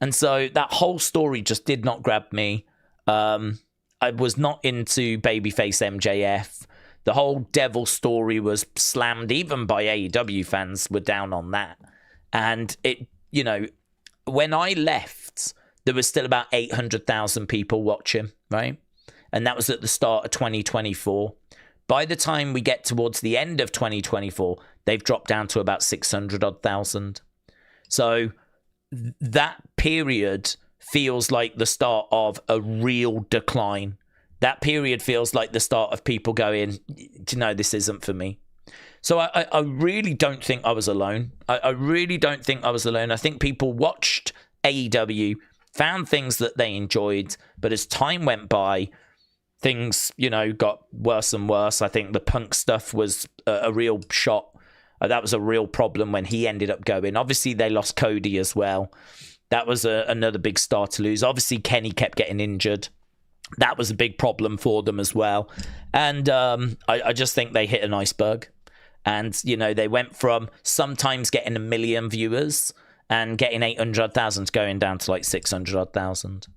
And so that whole story just did not grab me. I was not into babyface MJF. The whole devil story was slammed. Even by AEW fans were down on that. And it, you know, when I left, there was still about 800,000 people watching, right? And that was at the start of 2024. By the time we get towards the end of 2024, they've dropped down to about 600,000. So that period feels like the start of a real decline. That period feels like the start of people going, do you know, this isn't for me. So I really don't think I was alone. I really don't think I was alone. I think people watched AEW, found things that they enjoyed, but as time went by, things, you know, got worse and worse. I think the Punk stuff was a real shot. That was a real problem when he ended up going. Obviously, they lost Cody as well. That was another big star to lose. Obviously, Kenny kept getting injured. That was a big problem for them as well. And I just think they hit an iceberg. And, you know, they went from sometimes getting 1 million viewers and getting 800,000 going down to like 600,000.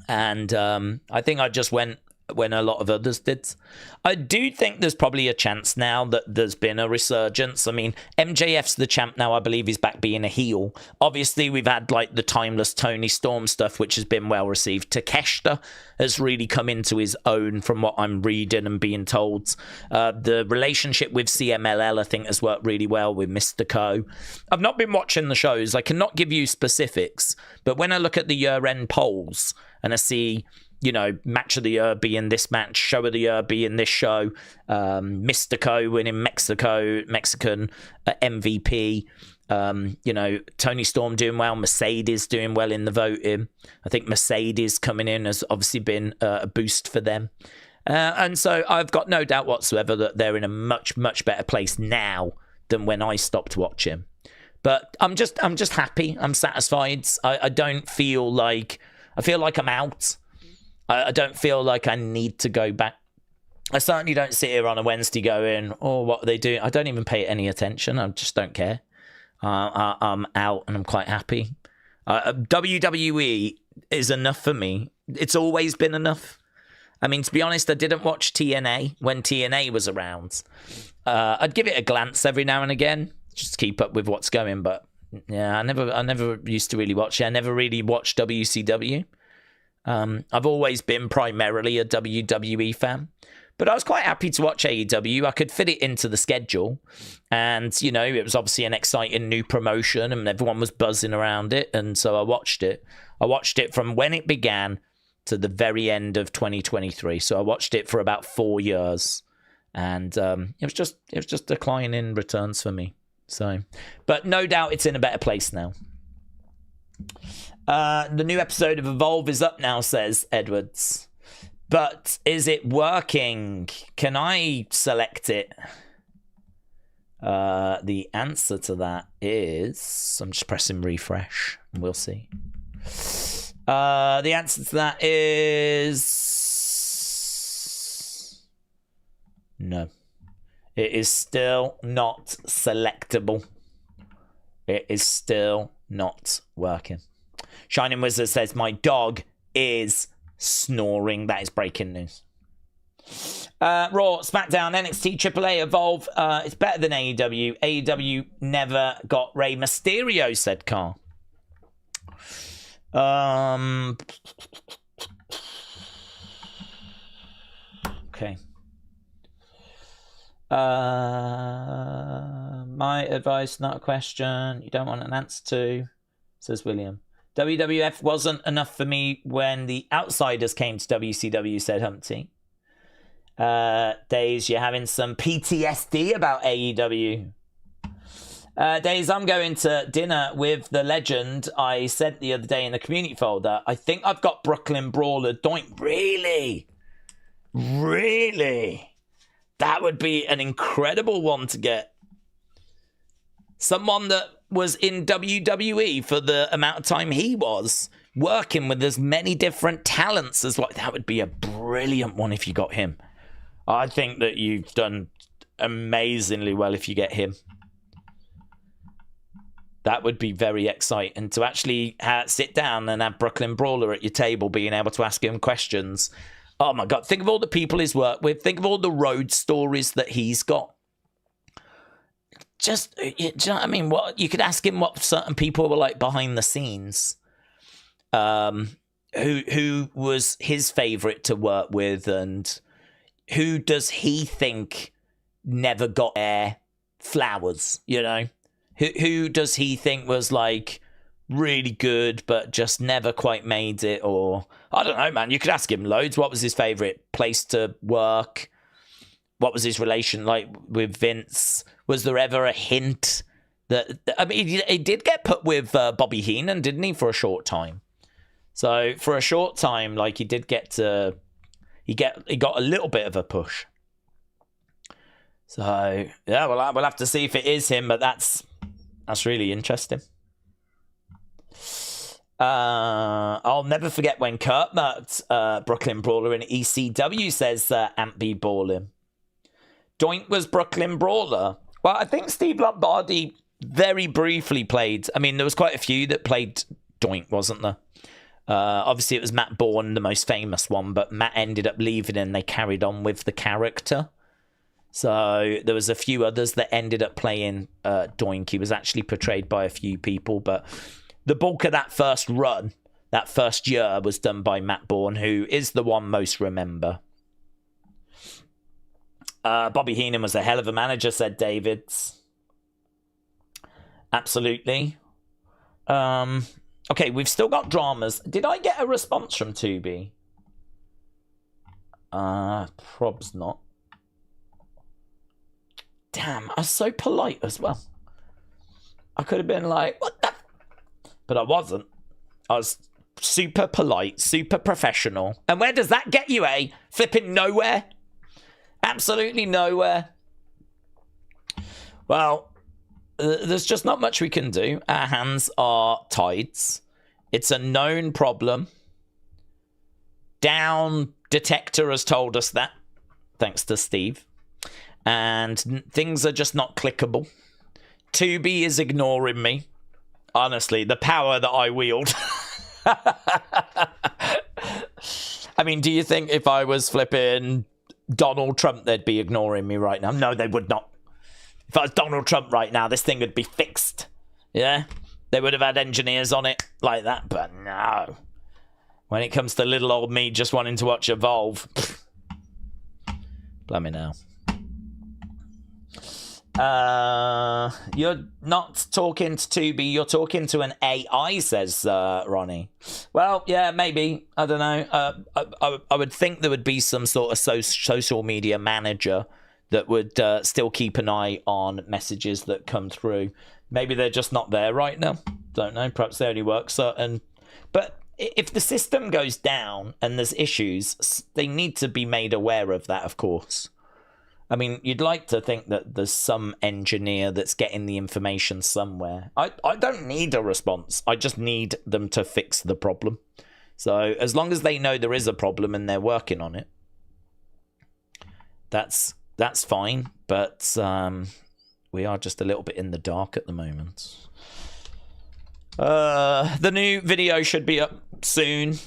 And I think I just went when a lot of others did. I do think there's probably a chance now that there's been a resurgence. I mean, MJF's the champ now. I believe he's back being a heel. Obviously, we've had like the timeless Tony Storm stuff, which has been well received. Takeshita has really come into his own from what I'm reading and being told. The relationship with CMLL, I think, has worked really well with Mr. Co. I've not been watching the shows. I cannot give you specifics, but when I look at the year-end polls and I see, you know, match of the year being this match, show of the year being this show, Mr. Co winning Mexican MVP, you know, Tony Storm doing well, Mercedes doing well in the voting. I think Mercedes coming in has obviously been a boost for them. And so I've got no doubt whatsoever that they're in a much, much better place now than when I stopped watching. But I'm just happy. I'm satisfied. I don't feel like... I feel like I'm out. I don't feel like I need to go back. I certainly don't sit here on a Wednesday going, oh, what are they doing? I don't even pay any attention. I just don't care. I'm out and I'm quite happy. WWE is enough for me. It's always been enough. I mean, to be honest, I didn't watch TNA when TNA was around. I'd give it a glance every now and again, just to keep up with what's going. But yeah, I never used to really watch it. I never really watched WCW. I've always been primarily a WWE fan. But I was quite happy to watch AEW. I could fit it into the schedule. And, you know, it was obviously an exciting new promotion and everyone was buzzing around it. And so I watched it. I watched it from when it began to the very end of 2023. So I watched it for about 4 years. And it was just declining returns for me. So, but no doubt it's in a better place now. The new episode of Evolve is up now, says Edwards. But is it working? Can I select it? The answer to that is... I'm just pressing refresh. We'll see. The answer to that is... no. It is still not selectable. It is still not working. Shining Wizard says, my dog is... snoring. That is breaking news. Raw, SmackDown, NXT, AAA, Evolve. It's better than AEW. AEW never got Rey Mysterio, said Carl. Okay. My advice, not a question. You don't want an answer to, says William. WWF wasn't enough for me when the outsiders came to WCW, said Humpty. Daze, you're having some PTSD about AEW. Daze, I'm going to dinner with the legend I sent the other day in the community folder. I think I've got Brooklyn Brawler Doink. Really? Really? That would be an incredible one to get. Someone that was in WWE for the amount of time he was, working with as many different talents as well. That would be a brilliant one if you got him. I think that you've done amazingly well if you get him. That would be very exciting to actually sit down and have Brooklyn Brawler at your table, being able to ask him questions. Oh my God, think of all the people he's worked with. Think of all the road stories that he's got. Just, do you know what I mean? What you could ask him what certain people were like behind the scenes. Who was his favorite to work with, and who does he think never got their flowers? You know, who does he think was like really good but just never quite made it? Or I don't know, man. You could ask him loads. What was his favorite place to work? What was his relation like with Vince? Was there ever a hint that... I mean, he did get put with Bobby Heenan, didn't he, for a short time? So, for a short time, like, he did get to... He got a little bit of a push. So, yeah, well, we'll have to see if it is him, but that's really interesting. I'll never forget when Kurt met Brooklyn Brawler in ECW, says Ampy Ballin. Doink was Brooklyn Brawler. Well, I think Steve Lombardi very briefly played. I mean, there was quite a few that played Doink, wasn't there? Obviously, it was Matt Bourne, the most famous one, but Matt ended up leaving and they carried on with the character. So there was a few others that ended up playing Doink. He was actually portrayed by a few people, but the bulk of that first run, that first year, was done by Matt Bourne, who is the one most remember. Bobby Heenan was a hell of a manager, said Davids. Absolutely. Okay, we've still got dramas. Did I get a response from Tubi? Probs not. Damn, I was so polite as well. I could have been like, what the... But I wasn't. I was super polite, super professional. And where does that get you, eh? Flipping nowhere. Absolutely nowhere. Well, there's just not much we can do. Our hands are tied. It's a known problem. Down Detector has told us that, thanks to Steve. And things are just not clickable. Tubi is ignoring me. Honestly, the power that I wield. I mean, do you think if I was flipping Donald Trump, they'd be ignoring me right now? No, they would not. If I was Donald Trump right now, this thing would be fixed. Yeah? They would have had engineers on it like that, but no. When it comes to little old me just wanting to watch Evolve, blimey now. You're not talking to Tubi, you're talking to an AI, says Ronnie. Well, yeah, maybe. I don't know. I would think there would be some sort of social media manager that would still keep an eye on messages that come through. Maybe they're just not there right now. Don't know. Perhaps they only work certain. But if the system goes down and there's issues, they need to be made aware of that, of course. I mean, you'd like to think that there's some engineer that's getting the information somewhere. I don't need a response. I just need them to fix the problem. So as long as they know there is a problem and they're working on it, that's fine. But we are just a little bit in the dark at the moment. The new video should be up soon.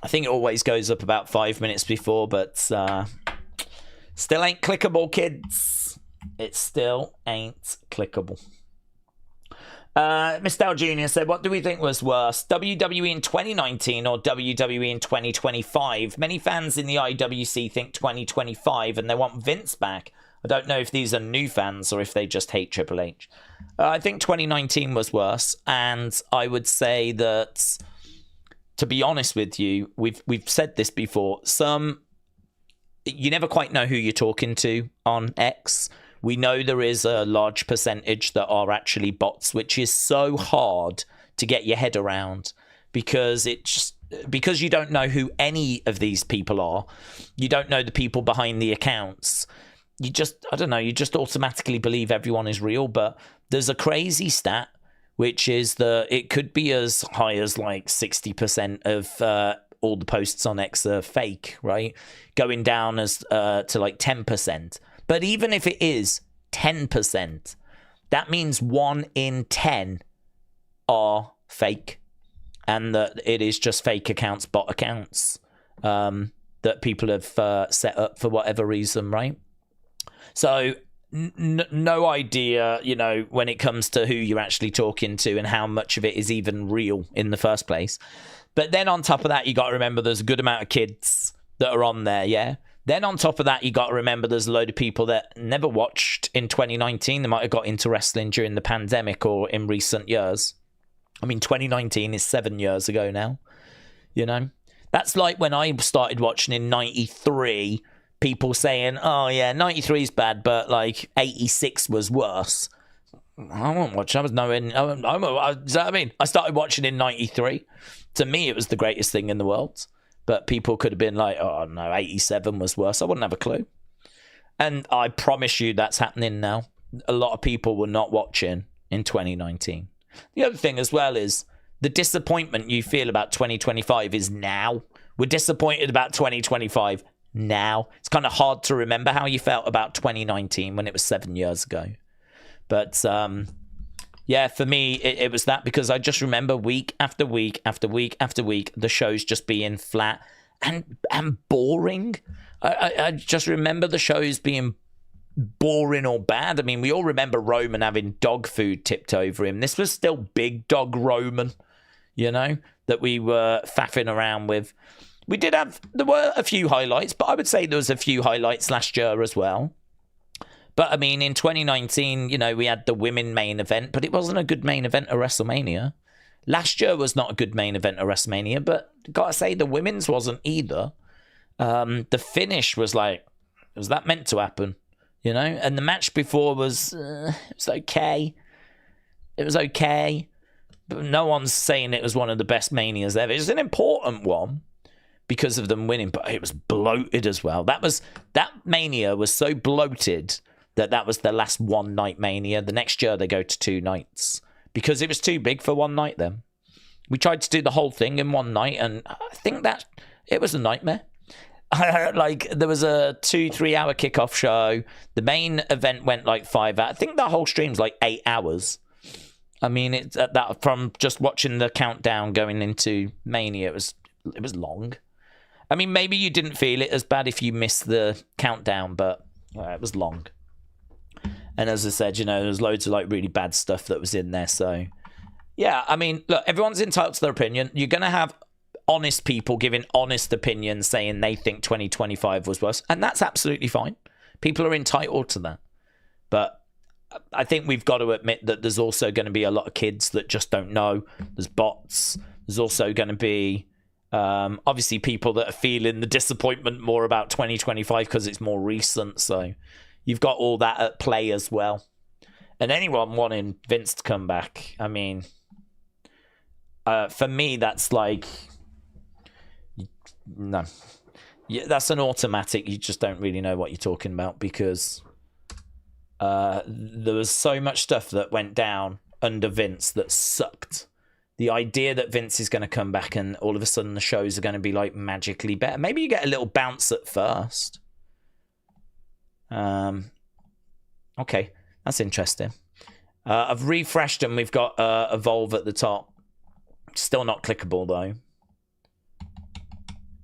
I think it always goes up about 5 minutes before, but still ain't clickable, kids. It still ain't clickable. Miss Dale Jr. said, what do we think was worse, WWE in 2019 or WWE in 2025? Many fans in the IWC think 2025 and they want Vince back. I don't know if these are new fans or if they just hate Triple H. I think 2019 was worse, and I would say that, to be honest with you, we've said this before, you never quite know who you're talking to on X. We know there is a large percentage that are actually bots, which is so hard to get your head around because you don't know who any of these people are. You don't know the people behind the accounts. You just automatically believe everyone is real. But there's a crazy stat, which is that it could be as high as like 60% of all the posts on X are fake, right? Going down as to like 10%. But even if it is 10%, that means 1 in 10 are fake. And that it is just fake accounts, bot accounts, that people have set up for whatever reason, right? So no idea, when it comes to who you're actually talking to and how much of it is even real in the first place. But then on top of that, you got to remember there's a good amount of kids that are on there, yeah? Then on top of that, you got to remember there's a load of people that never watched in 2019. They might have got into wrestling during the pandemic or in recent years. I mean, 2019 is 7 years ago now, That's like when I started watching in 93, people saying, oh, yeah, 93 is bad, but, 86 was worse. I won't watch. I started watching in 93. To me, it was the greatest thing in the world. But people could have been like, oh, no, 87 was worse. I wouldn't have a clue. And I promise you that's happening now. A lot of people were not watching in 2019. The other thing as well is the disappointment you feel about 2025 is now. We're disappointed about 2025 now. It's kind of hard to remember how you felt about 2019 when it was 7 years ago. But yeah, for me, it was that, because I just remember week after week after week after week, the shows just being flat and boring. I just remember the shows being boring or bad. I mean, we all remember Roman having dog food tipped over him. This was still big dog Roman, that we were faffing around with. There were a few highlights, but I would say there was a few highlights last year as well. But, I mean, in 2019, we had the women main event, but it wasn't a good main event of WrestleMania. Last year was not a good main event of WrestleMania, but gotta say, the women's wasn't either. The finish was was that meant to happen? And the match before was, it was okay. It was okay. But no one's saying it was one of the best Manias ever. It's an important one because of them winning, but it was bloated as well. That Mania was so bloated that was the last one night Mania. The next year they go to 2 nights because it was too big for one night then. We tried to do the whole thing in one night, and I think that it was a nightmare. Like, there was a 2-3 hour kickoff show. The main event went like 5 hours. I think the whole stream's like 8 hours. I mean, it's that from just watching the countdown going into Mania, it was long. I mean, maybe you didn't feel it as bad if you missed the countdown, but it was long. And as I said, you know, there was loads of like really bad stuff that was in there. So yeah, I mean, look, everyone's entitled to their opinion. You're gonna have honest people giving honest opinions saying they think 2025 was worse, and that's absolutely fine. People are entitled to that. But I think we've got to admit that there's also going to be a lot of kids that just don't know. There's bots. There's also going to be obviously people that are feeling the disappointment more about 2025 because it's more recent. So you've got all that at play as well. And anyone wanting Vince to come back, I mean, for me, that's like, no, yeah, that's an automatic. You just don't really know what you're talking about because there was so much stuff that went down under Vince that sucked. The idea that Vince is going to come back and all of a sudden the shows are going to be like magically better. Maybe you get a little bounce at first. Okay, that's interesting. I've refreshed and we've got Evolve at the top. Still not clickable though.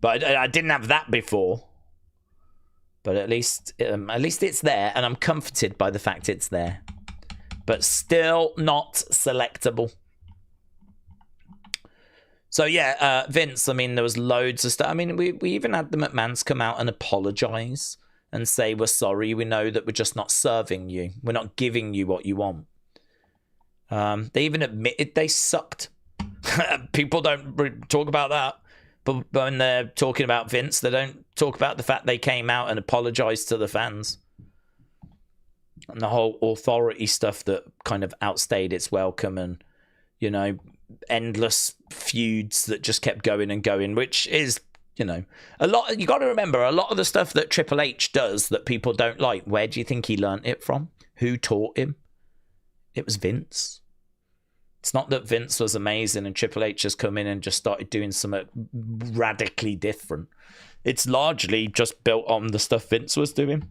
But I didn't have that before. But at least it's there, and I'm comforted by the fact it's there. But still not selectable. So yeah, Vince, I mean, there was loads of stuff. I mean, we even had the McMahons come out and apologise and say, we're sorry, we know that we're just not serving you. We're not giving you what you want. They even admitted they sucked. People don't talk about that. But when they're talking about Vince, they don't talk about the fact they came out and apologized to the fans. And the whole authority stuff that kind of outstayed its welcome and, you know, endless feuds that just kept going and going, which is, you know, a lot. You got to remember, a lot of the stuff that Triple H does that people don't like, where do you think he learnt it from? Who taught him? It was Vince. It's not that Vince was amazing and Triple H has come in and just started doing something radically different. It's largely just built on the stuff Vince was doing.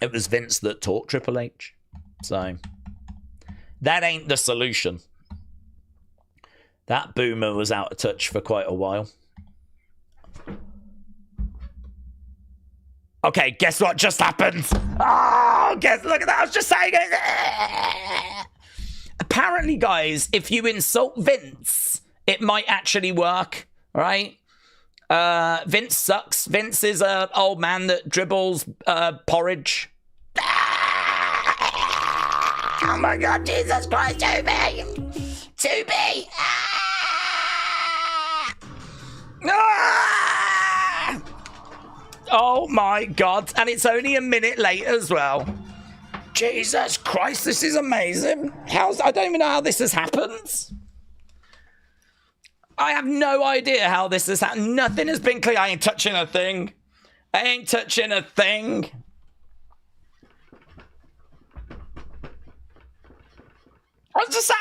It was Vince that taught Triple H. So that ain't the solution. That boomer was out of touch for quite a while. Okay, guess what just happened? Oh, look at that. I was just saying it. Apparently, guys, if you insult Vince, it might actually work, right? Vince sucks. Vince is an old man that dribbles porridge. Oh my God, Jesus Christ, Tubi! Tubi! Oh my God, and it's only a minute late as well. Jesus Christ, this is amazing. I don't even know how this has happened. I have no idea how this has happened. Nothing has been clear. I ain't touching a thing. I ain't touching a thing. I was just saying.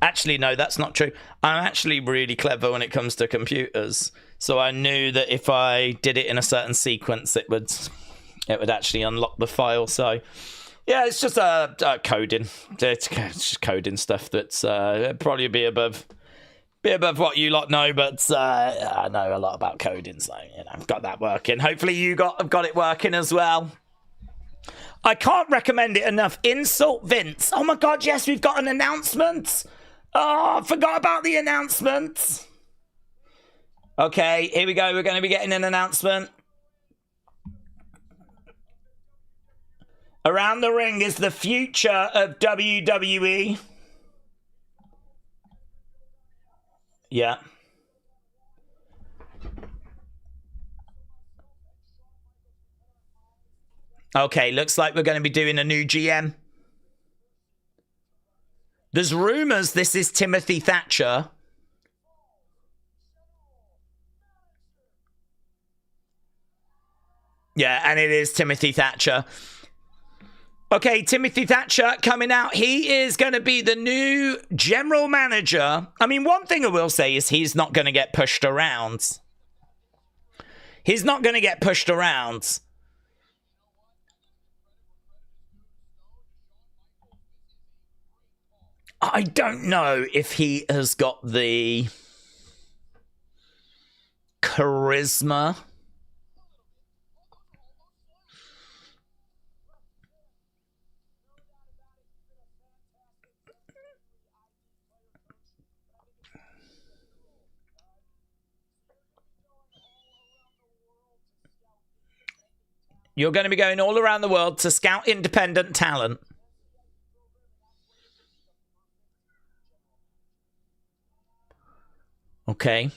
Actually, no, that's not true. I'm actually really clever when it comes to computers. So I knew that if I did it in a certain sequence, it would actually unlock the file. So yeah, it's just coding. It's just coding stuff that's probably be above what you lot know, but I know a lot about coding, so you know, I've got that working. Hopefully you have got it working as well. I can't recommend it enough. Insult Vince. Oh my God, yes, we've got an announcement. Oh, I forgot about the announcement. Okay, here we go. We're going to be getting an announcement. Around the ring is the future of WWE. Yeah. Okay, looks like we're going to be doing a new GM. There's rumours this is Timothy Thatcher. Yeah, and it is Timothy Thatcher. Okay, Timothy Thatcher coming out. He is going to be the new general manager. I mean, one thing I will say is he's not going to get pushed around. He's not going to get pushed around. I don't know if he has got the charisma. You're going to be going all around the world to scout independent talent. Okay.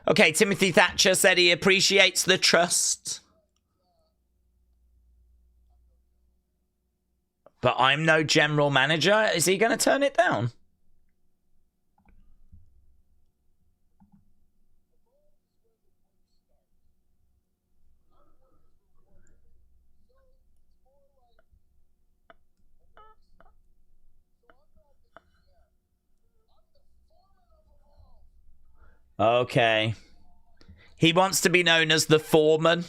Okay, Timothy Thatcher said he appreciates the trust. But I'm no general manager. Is he going to turn it down? Okay. He wants to be known as the foreman.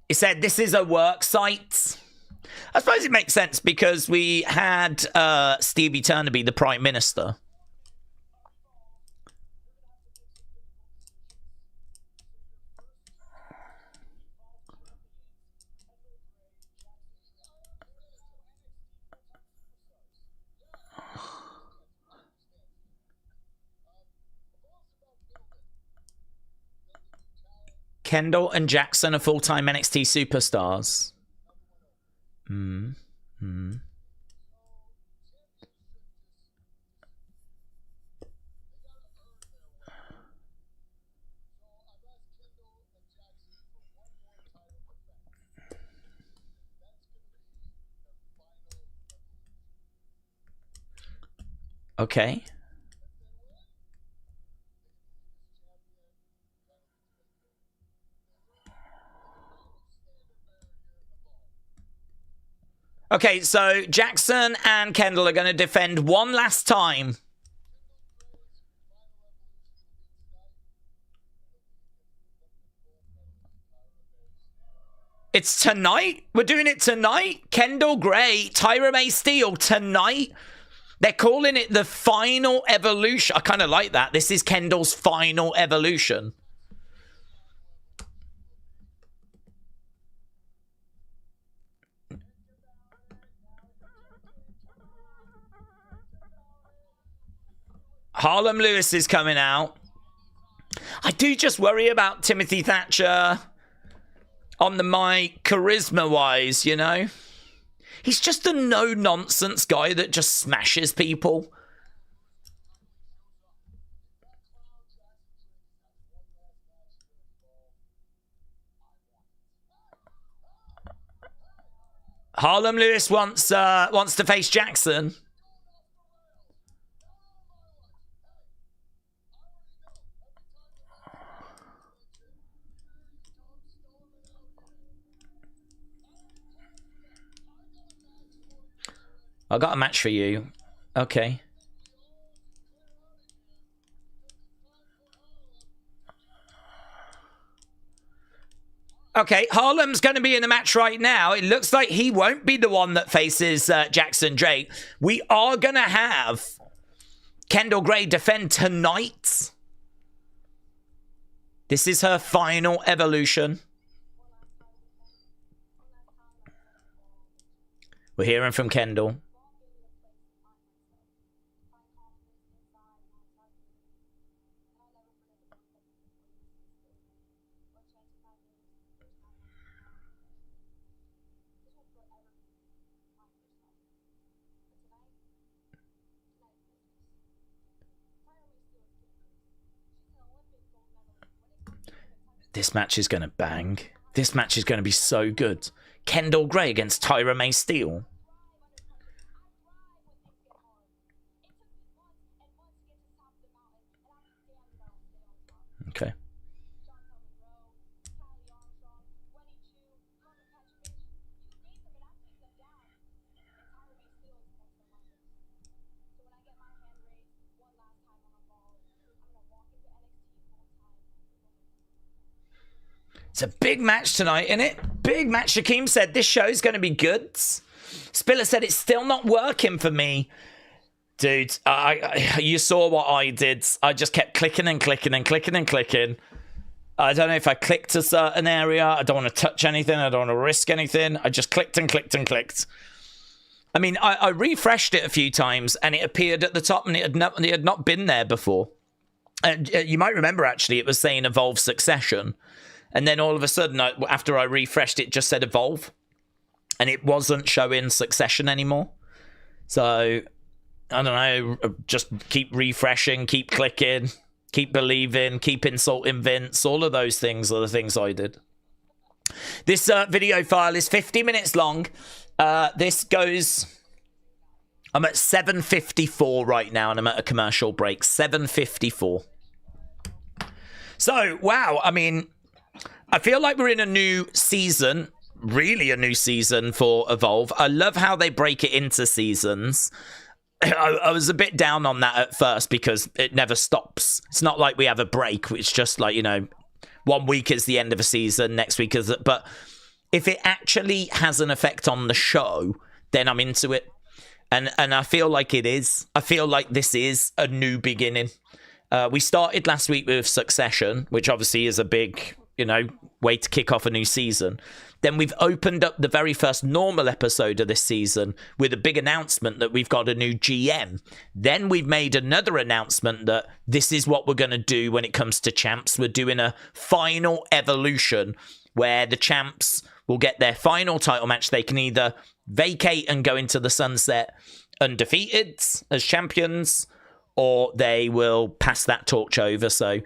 He said this is a work site. I suppose it makes sense because we had Stevie Turner be the Prime Minister. Kendal and Jackson are full-time NXT superstars. Okay. Okay, so Jackson and Kendal are going to defend one last time. It's tonight? We're doing it tonight? Kendal Gray, Tyra May Steele, tonight? They're calling it the final evolution. I kind of like that. This is Kendall's final evolution. Harlem Lewis is coming out. I do just worry about Timothy Thatcher on the mic, charisma-wise, you know? He's just a no-nonsense guy that just smashes people. Harlem Lewis wants to face Jackson. I got a match for you. Okay. Okay, Harlem's going to be in the match right now. It looks like he won't be the one that faces Jackson Drake. We are going to have Kendal Gray defend tonight. This is her final evolution. We're hearing from Kendal. This match is going to bang. This match is going to be so good. Kendal Gray against Tyra May Steele. Okay. It's a big match tonight, isn't it? Big match. Shaquem said this show's going to be good. Spiller said it's still not working for me. Dude, you saw what I did. I just kept clicking and clicking and clicking and clicking. I don't know if I clicked a certain area. I don't want to touch anything. I don't want to risk anything. I just clicked and clicked and clicked. I mean, I refreshed it a few times and it appeared at the top and it had not been there before. You might remember, actually, it was saying Evolve Succession. And then all of a sudden, after I refreshed, it just said Evolve. And it wasn't showing Succession anymore. So, I don't know, just keep refreshing, keep clicking, keep believing, keep insulting Vince. All of those things are the things I did. This video file is 50 minutes long. This goes... I'm at 7:54 right now, and I'm at a commercial break. 7:54. So, wow, I mean... I feel like we're in a new season, really a new season for Evolve. I love how they break it into seasons. I was a bit down on that at first because it never stops. It's not like we have a break. It's just like, you know, 1 week is the end of a season, next week is... But if it actually has an effect on the show, then I'm into it. And I feel like it is. I feel like this is a new beginning. We started last week with Succession, which obviously is a big... you know, way to kick off a new season. Then we've opened up the very first normal episode of this season with a big announcement that we've got a new GM. Then we've made another announcement that this is what we're going to do when it comes to champs. We're doing a final evolution where the champs will get their final title match. They can either vacate and go into the sunset undefeated as champions, or they will pass that torch over. So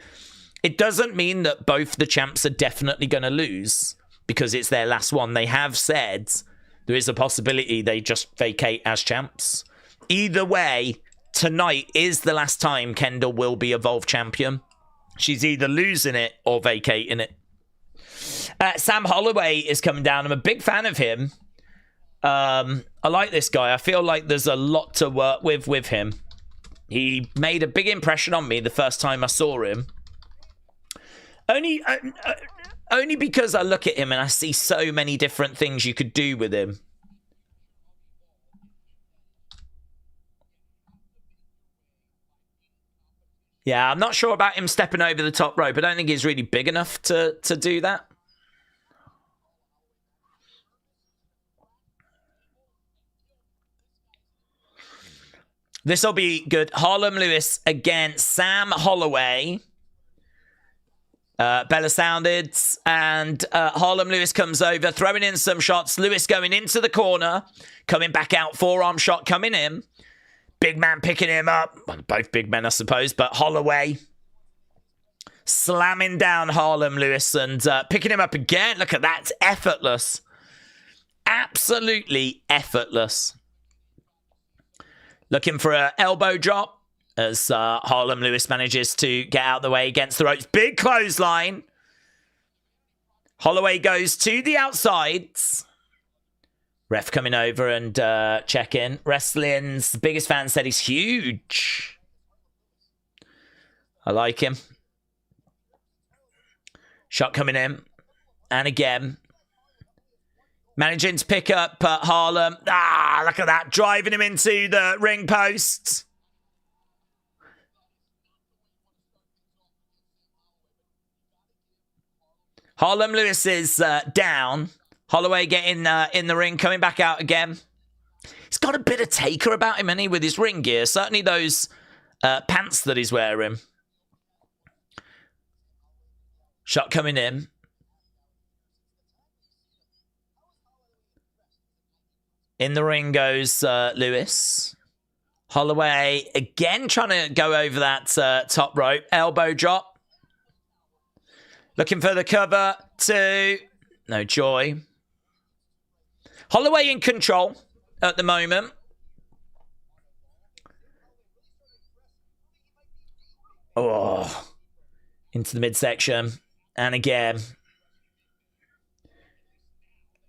it doesn't mean that both the champs are definitely going to lose because it's their last one. They have said there is a possibility they just vacate as champs. Either way, tonight is the last time Kendal will be Evolve champion. She's either losing it or vacating it. Sam Holloway is coming down. I'm a big fan of him. I like this guy. I feel like there's a lot to work with him. He made a big impression on me the first time I saw him. Only because I look at him and I see so many different things you could do with him. Yeah, I'm not sure about him stepping over the top rope. I don't think he's really big enough to do that. This will be good. Harlem Lewis against Sam Holloway. Bella sounded, and Harlem Lewis comes over, throwing in some shots. Lewis going into the corner, coming back out, forearm shot coming in. Big man picking him up. Well, both big men, I suppose, but Holloway slamming down Harlem Lewis and picking him up again. Look at that. It's effortless. Absolutely effortless. Looking for an elbow drop as Harlem Lewis manages to get out of the way against the ropes. Big clothesline. Holloway goes to the outsides. Ref coming over and checking. Wrestling's biggest fan said he's huge. I like him. Shot coming in. And again. Managing to pick up Harlem. Ah, look at that. Driving him into the ring post. Harlem Lewis is down. Holloway getting in the ring, coming back out again. He's got a bit of taker about him, hasn't he, with his ring gear? Certainly those pants that he's wearing. Shot coming in. In the ring goes Lewis. Holloway again trying to go over that top rope. Elbow drop. Looking for the cover to... No joy. Holloway in control at the moment. Oh. Into the midsection. And again.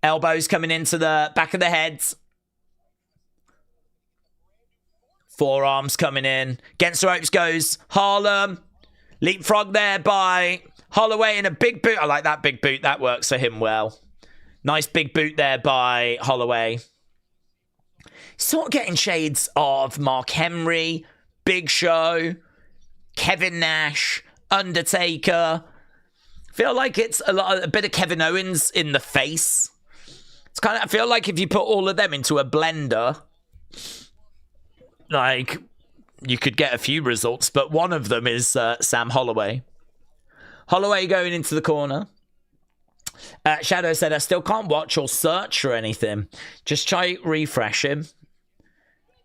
Elbows coming into the back of the head. Forearms coming in. Against the ropes goes Harlem. Leapfrog there by Holloway in a big boot. I like that big boot. That works for him well. Nice big boot there by Holloway. Sort of getting shades of Mark Henry, Big Show, Kevin Nash, Undertaker. Feel like it's a bit of Kevin Owens in the face. It's kind of, I feel like if you put all of them into a blender, like, you could get a few results, but one of them is Sam Holloway. Holloway going into the corner. Shadow said, I still can't watch or search for anything. Just try refreshing.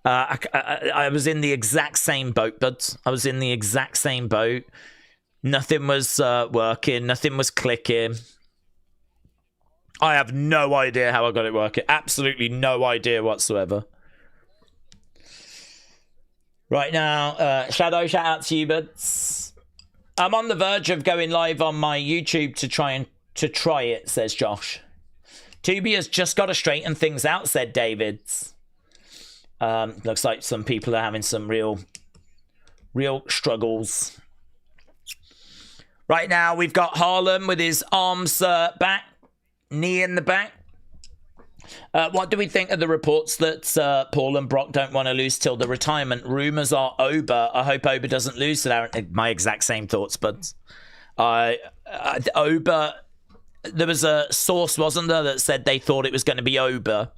I was in the exact same boat, buds. I was in the exact same boat. Nothing was working. Nothing was clicking. I have no idea how I got it working. Absolutely no idea whatsoever. Right now, Shadow, shout out to you, buds. I'm on the verge of going live on my YouTube to try it, says Josh. Tubi has just got to straighten things out, said David. Looks like some people are having some real struggles. Right now, we've got Harlem with his arms back, knee in the back. What do we think of the reports that Paul and Brock don't want to lose till the retirement? Rumours are Oba. I hope Oba doesn't lose to that. My exact same thoughts, but Oba, there was a source, wasn't there, that said they thought it was going to be Oba.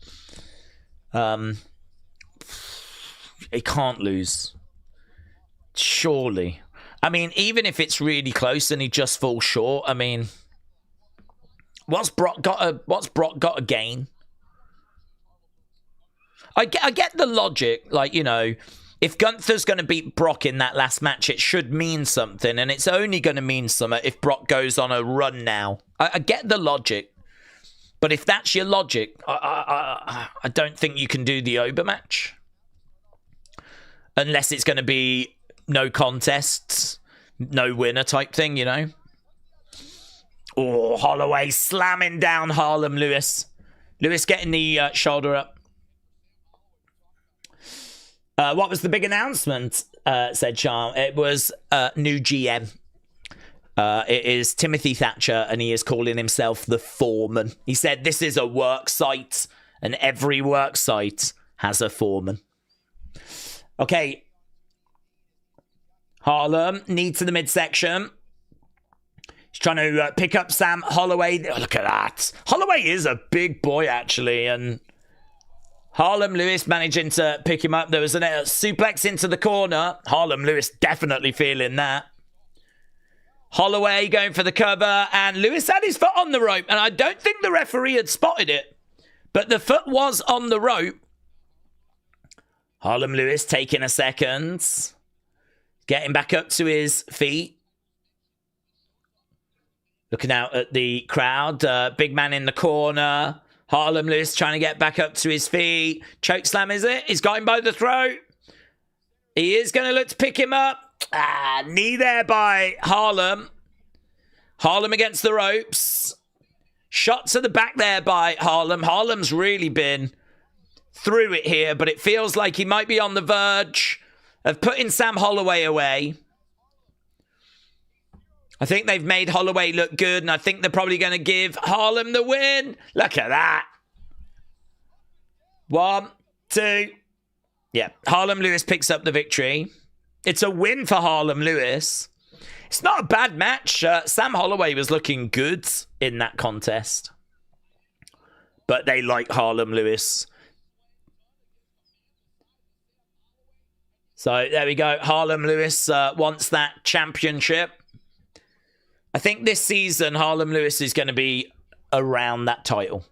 He can't lose. Surely. I mean, even if it's really close and he just falls short, I mean, what's Brock got to gain? I get the logic, like, you know, if Gunther's going to beat Brock in that last match, it should mean something, and it's only going to mean something if Brock goes on a run now. I get the logic, but if that's your logic, I don't think you can do the Oba match. Unless it's going to be no contests, no winner type thing, you know? Oh, Holloway slamming down Harlem Lewis. Lewis getting the shoulder up. What was the big announcement, said Charm? It was new GM. It is Timothy Thatcher, and he is calling himself the foreman. He said this is a work site, and every work site has a foreman. Okay. Harlem, knee to the midsection. He's trying to pick up Sam Holloway. Oh, look at that. Holloway is a big boy, actually, and Harlem Lewis managing to pick him up. There was a suplex into the corner. Harlem Lewis definitely feeling that. Holloway going for the cover, and Lewis had his foot on the rope, and I don't think the referee had spotted it, but the foot was on the rope. Harlem Lewis taking a second. Getting back up to his feet. Looking out at the crowd. Big man in the corner. Harlem Lewis trying to get back up to his feet. Choke slam, is it? He's got him by the throat. He is going to look to pick him up. Knee there by Harlem. Harlem against the ropes. Shot to the back there by Harlem. Harlem's really been through it here, but it feels like he might be on the verge of putting Sam Holloway away. I think they've made Holloway look good, and I think they're probably going to give Harlem the win. Look at that. 1, 2. Yeah, Harlem Lewis picks up the victory. It's a win for Harlem Lewis. It's not a bad match. Sam Holloway was looking good in that contest. But they like Harlem Lewis. So there we go. Harlem Lewis wants that championship. I think this season, Harlem Lewis is going to be around that title.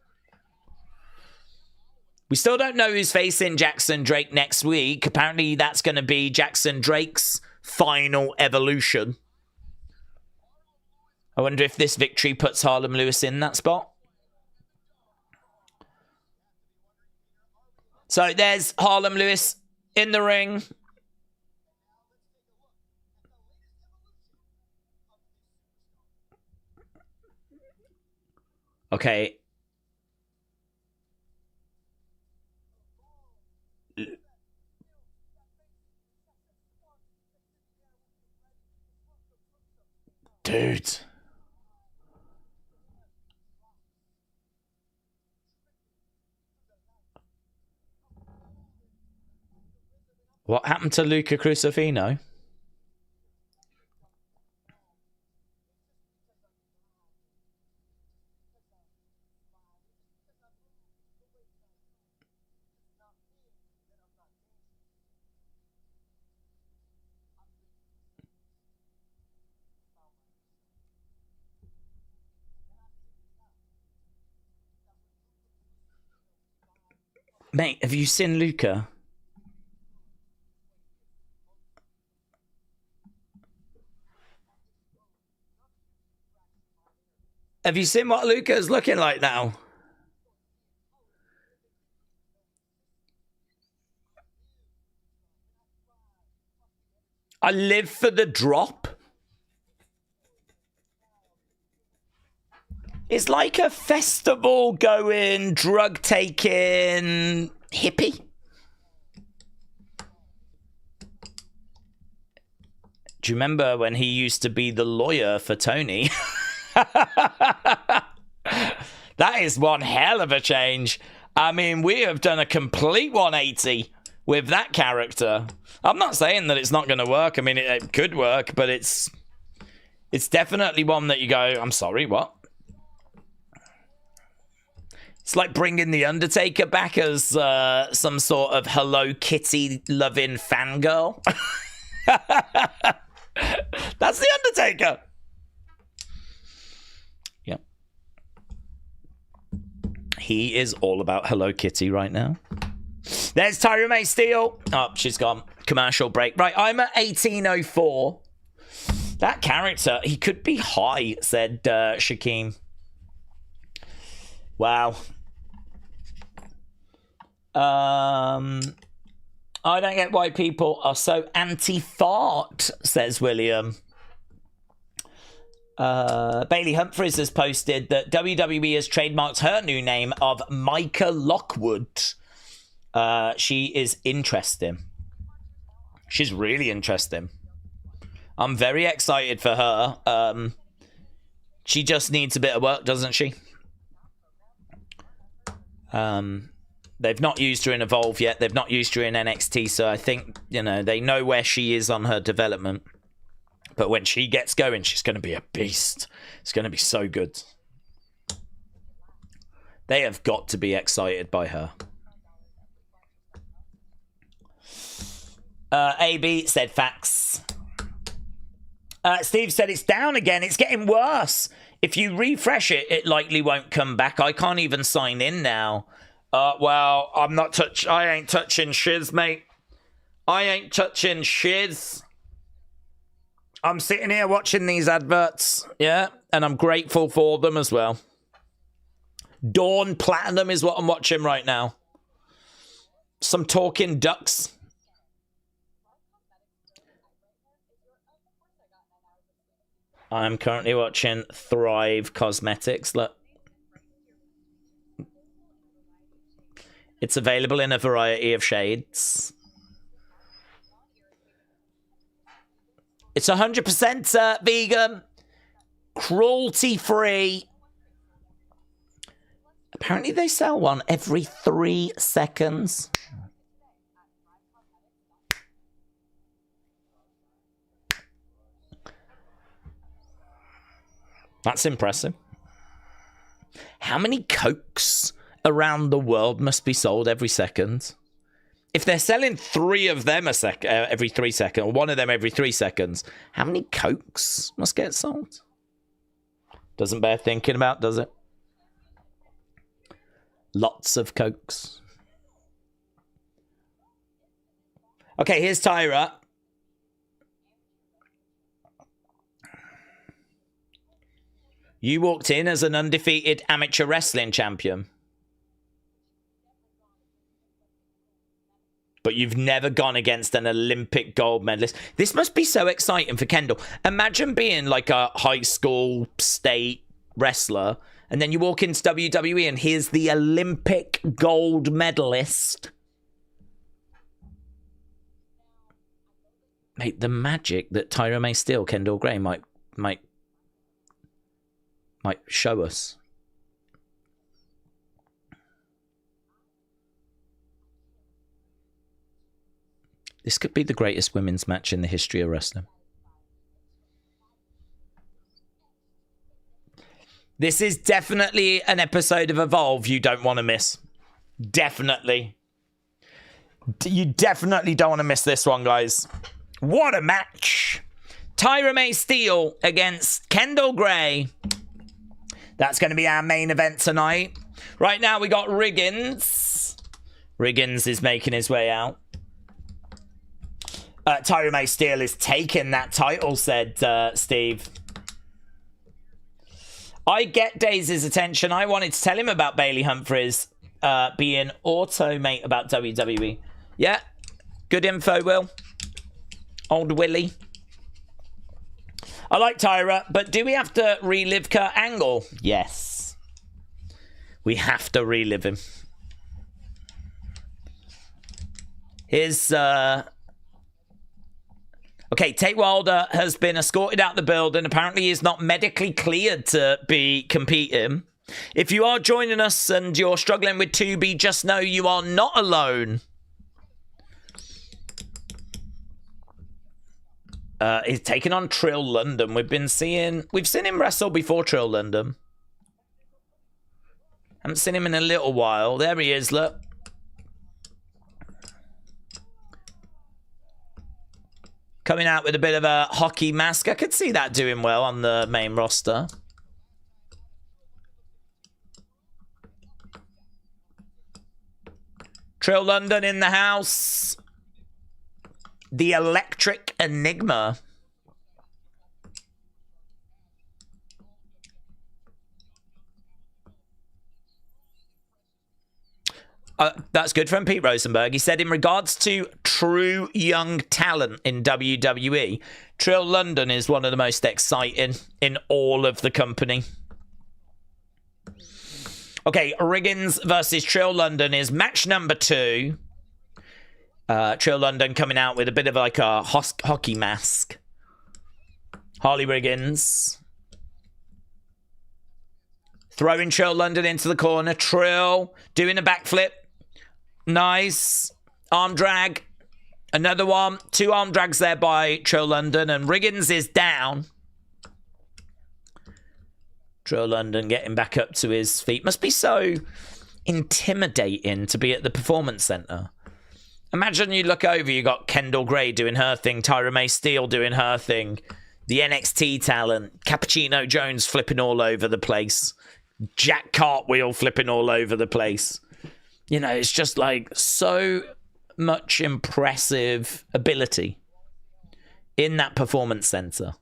We still don't know who's facing Jackson Drake next week. Apparently, that's going to be Jackson Drake's final evolution. I wonder if this victory puts Harlem Lewis in that spot. So there's Harlem Lewis in the ring. Okay. Dude. What happened to Luca Crucifino? Mate, have you seen Luca? Have you seen what Luca is looking like now? I live for the drop. It's like a festival going, drug taking hippie. Do you remember when he used to be the lawyer for Tony? That is one hell of a change. I mean, we have done a complete 180 with that character. I'm not saying that it's not going to work. I mean, it could work, but it's definitely one that you go, I'm sorry, what? It's like bringing The Undertaker back as some sort of Hello Kitty loving fangirl. That's The Undertaker. Yep. He is all about Hello Kitty right now. There's Tyra May Steele. Oh, she's gone. Commercial break. Right, I'm at 1804. That character, he could be high, said Shaquem. Wow. I don't get why people are so anti-fart, says William. Bailey Humphries has posted that WWE has trademarked her new name of Micah Lockwood. She is interesting. She's really interesting. I'm very excited for her. She just needs a bit of work, doesn't she? They've not used her in Evolve yet. They've not used her in NXT, so I think, you know, they know where she is on her development. But when she gets going, she's going to be a beast. It's going to be so good. They have got to be excited by her. AB said facts. Steve said it's down again. It's getting worse. If you refresh it, it likely won't come back. I can't even sign in now. Well, I ain't touching shiz, mate. I ain't touching shiz. I'm sitting here watching these adverts, yeah, and I'm grateful for them as well. Dawn Platinum is what I'm watching right now. Some talking ducks. I'm currently watching Thrive Cosmetics. Look. It's available in a variety of shades. It's 100% vegan, cruelty-free. Apparently they sell one every 3 seconds. That's impressive. How many Cokes around the world must be sold every second? If they're selling 3 of them every 3 seconds, or 1 of them every 3 seconds, how many Cokes must get sold? Doesn't bear thinking about, does it? Lots of Cokes. Okay, here's Tyra. You walked in as an undefeated amateur wrestling champion. But you've never gone against an Olympic gold medalist. This must be so exciting for Kendal. Imagine being like a high school state wrestler, and then you walk into WWE and here's the Olympic gold medalist. Mate, the magic that Tyra May Steele, Kendal Gray might show us. This could be the greatest women's match in the history of wrestling. This is definitely an episode of Evolve you don't want to miss. Definitely. You definitely don't want to miss this one, guys. What a match. Tyra May Steele against Kendal Gray. That's going to be our main event tonight. Right now we got Riggins. Riggins is making his way out. Tyra May Steele is taking that title, said Steve. I get Daze's attention. I wanted to tell him about Bailey Humphries being auto-mate about WWE. Yeah, good info, Will. Old Willie. I like Tyra, but do we have to relive Kurt Angle? Yes. We have to relive him. Here's... Okay, Tate Wilder has been escorted out the building. Apparently, he's not medically cleared to be competing. If you are joining us and you're struggling with Tubi, just know you are not alone. He's taking on Trill London. We've seen him wrestle before, Trill London. Haven't seen him in a little while. There he is, look. Coming out with a bit of a hockey mask. I could see that doing well on the main roster. Trill London in the house. The Electric Enigma. That's good from Pete Rosenberg. He said, in regards to true young talent in WWE, Trill London is one of the most exciting in all of the company. Okay, Riggins versus Trill London is match number 2. Trill London coming out with a bit of like a hockey mask. Harley Riggins. Throwing Trill London into the corner. Trill doing a backflip. Nice. Arm drag. Another one. 2 arm drags there by Trill London. And Riggins is down. Trill London getting back up to his feet. Must be so intimidating to be at the Performance Center. Imagine you look over, you got Kendal Gray doing her thing. Tyra May Steele doing her thing. The NXT talent. Cappuccino Jones flipping all over the place. Jack Cartwheel flipping all over the place. You know, it's just like so much impressive ability in that Performance Center.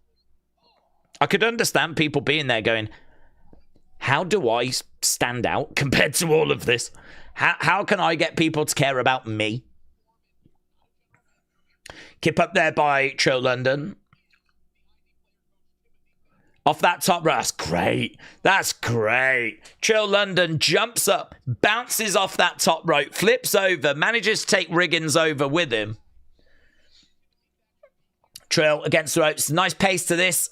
I could understand people being there going, how do I stand out compared to all of this? How can I get people to care about me? Kip up there by Trill London. Off that top rope. That's great. That's great. Trill London jumps up, bounces off that top rope, flips over, manages to take Riggins over with him. Trill against the ropes. Nice pace to this.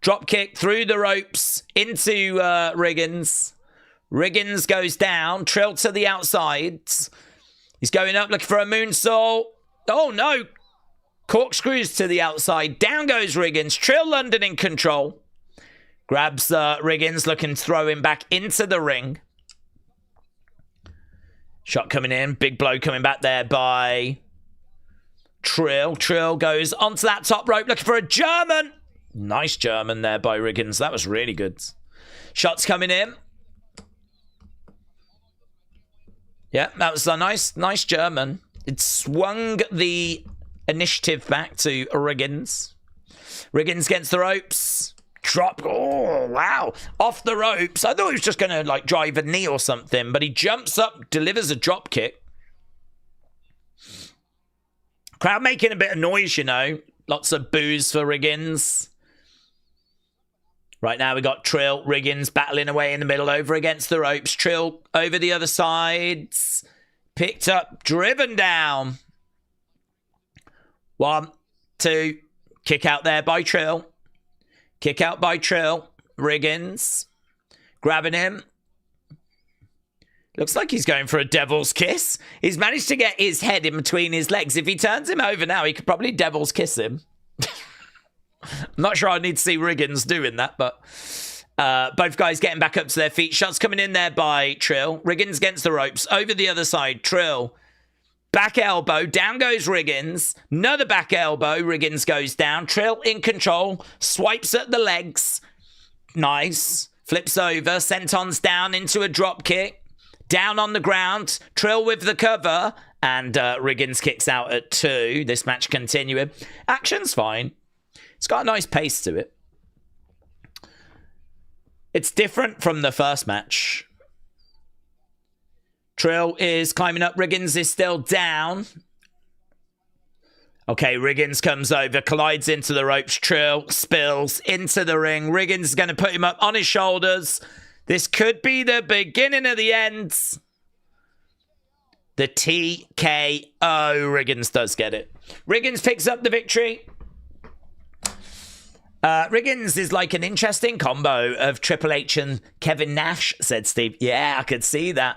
Drop kick through the ropes into Riggins. Riggins goes down. Trill to the outside. He's going up looking for a moonsault. Oh, no. Corkscrews to the outside. Down goes Riggins. Trill London in control. Grabs Riggins, looking to throw him back into the ring. Shot coming in. Big blow coming back there by Trill. Trill goes onto that top rope, looking for a German. Nice German there by Riggins. That was really good. Shots coming in. Yeah, that was a nice German. It swung the initiative back to Riggins. Riggins against the ropes. Drop. Oh, wow. Off the ropes. I thought he was just going to, like, drive a knee or something, but he jumps up, delivers a drop kick. Crowd making a bit of noise, you know. Lots of boos for Riggins. Right now we got Trill, Riggins battling away in the middle, over against the ropes. Trill over the other sides. Picked up, driven down. 1, 2. Kick out there by Trill. Kick out by Trill. Riggins. Grabbing him. Looks like he's going for a devil's kiss. He's managed to get his head in between his legs. If he turns him over now, he could probably devil's kiss him. I'm not sure I need to see Riggins doing that, but both guys getting back up to their feet. Shots coming in there by Trill. Riggins against the ropes. Over the other side, Trill. Back elbow. Down goes Riggins. Another back elbow. Riggins goes down. Trill in control. Swipes at the legs. Nice. Flips over. Senton's down into a drop kick. Down on the ground. Trill with the cover. And Riggins kicks out at 2. This match continuing. Action's fine. It's got a nice pace to it. It's different from the first match. Trill is climbing up. Riggins is still down. Okay, Riggins comes over, collides into the ropes. Trill spills into the ring. Riggins is going to put him up on his shoulders. This could be the beginning of the end. The TKO. Riggins does get it. Riggins picks up the victory. Riggins is like an interesting combo of Triple H and Kevin Nash, said Steve. Yeah, I could see that.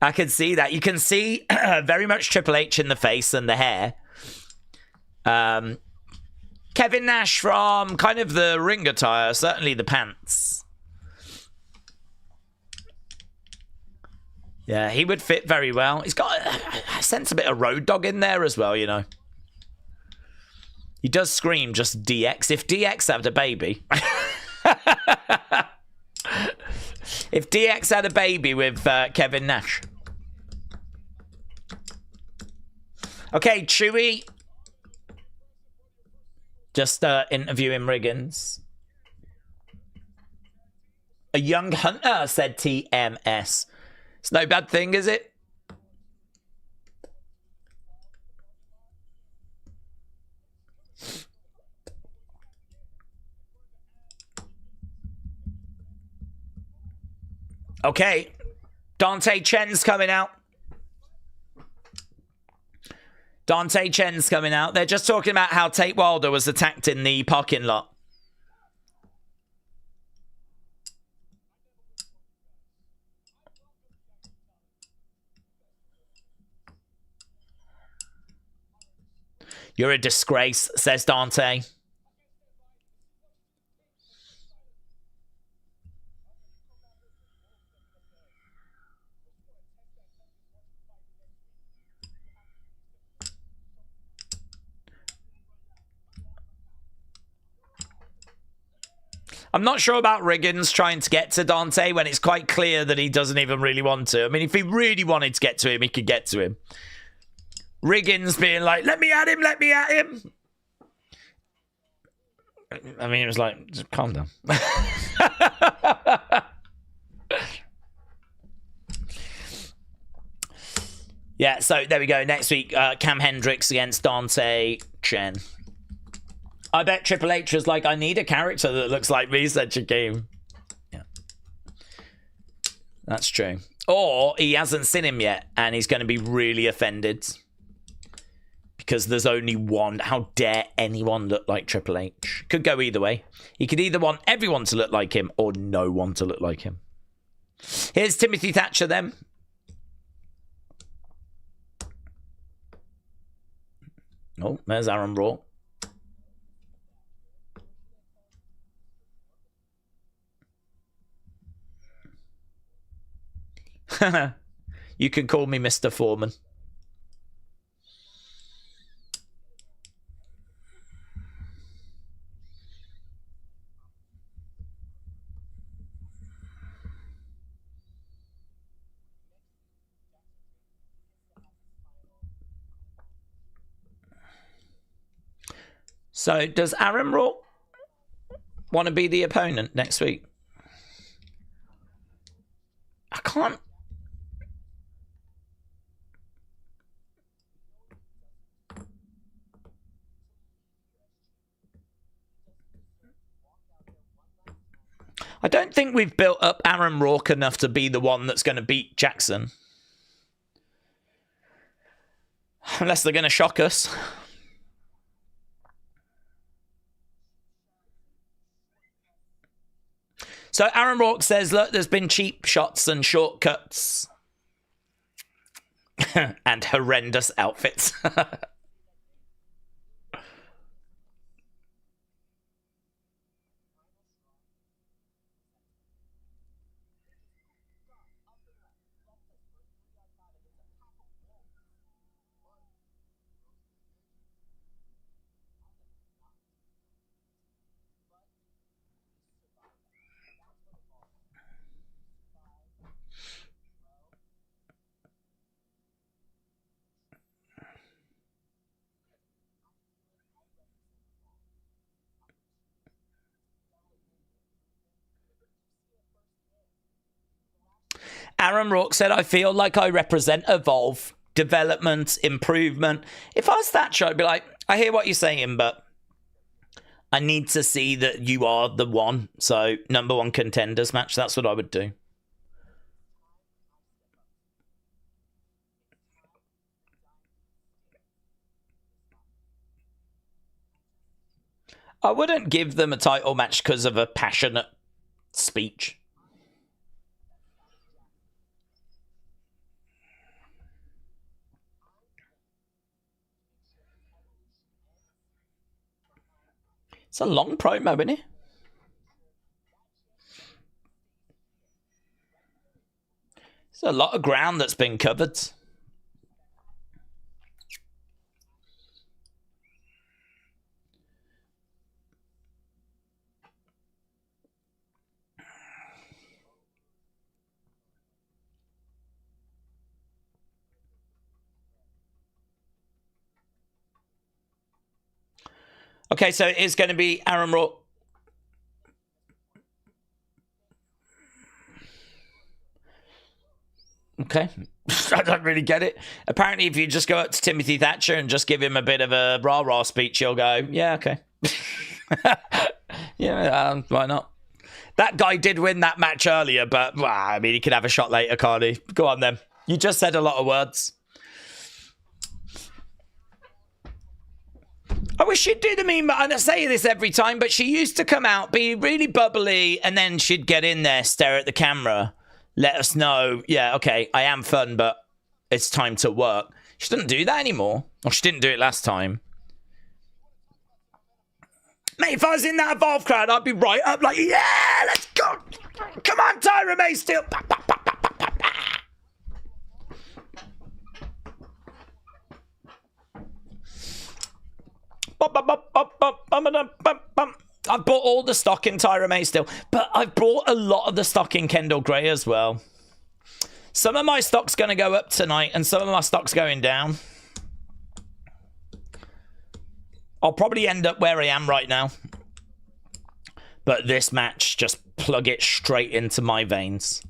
I could see that. You can see very much Triple H in the face and the hair. Kevin Nash from kind of the ring attire, certainly the pants. Yeah, he would fit very well. He's got, I sense a bit of Road Dogg in there as well, you know. He does scream just DX. If DX had a baby. If DX had a baby with Kevin Nash. Okay, Chewy. Just interviewing Riggins. A young hunter, said TMS. It's no bad thing, is it? Okay, Dante Chen's coming out. Dante Chen's coming out. They're just talking about how Tate Wilder was attacked in the parking lot. You're a disgrace, says Dante. I'm not sure about Riggins trying to get to Dante when it's quite clear that he doesn't even really want to. I mean, if he really wanted to get to him, he could get to him. Riggins being like, let me at him, let me at him. I mean, it was like, just calm down. Yeah, so there we go. Next week, Cam Hendricks against Dante Chen. I bet Triple H was like, I need a character that looks like me, said Shaquem. Yeah. That's true. Or he hasn't seen him yet, and he's going to be really offended. Because there's only one. How dare anyone look like Triple H? Could go either way. He could either want everyone to look like him, or no one to look like him. Here's Timothy Thatcher then. Oh, there's Aaron Raw. You can call me Mr. Foreman. So does Aaron Raw? want to be the opponent next week? I can't. I don't think we've built up Aaron Rourke enough to be the one that's going to beat Jackson. Unless they're going to shock us. So Aaron Rourke says, look, there's been cheap shots and shortcuts. And horrendous outfits. Aaron Rourke said, I feel like I represent Evolve, development, improvement. If I was Thatcher, I'd be like, I hear what you're saying, but I need to see that you are the one. So, #1 contenders match, that's what I would do. I wouldn't give them a title match because of a passionate speech. It's a long promo, isn't it? It's a lot of ground that's been covered. Okay, so it's going to be Aaron Rourke. Okay. I don't really get it. Apparently, if you just go up to Timothy Thatcher and just give him a bit of a rah-rah speech, he'll go, yeah, okay. Yeah, why not? That guy did win that match earlier, but, well, I mean, he could have a shot later, can't he? Go on, then. You just said a lot of words. I wish she'd do the meme, and I say this every time, but she used to come out, be really bubbly, and then she'd get in there, stare at the camera, let us know, yeah, okay, I am fun, but it's time to work. She doesn't do that anymore. Or she didn't do it last time. Mate, if I was in that Evolve crowd, I'd be right up like, yeah, let's go. Come on, Tyra May still. I've bought all the stock in Tyra May still, but I've bought a lot of the stock in Kendal Gray as well. Some of my stock's going to go up tonight, and some of my stock's going down. I'll probably end up where I am right now. But this match, just plug it straight into my veins.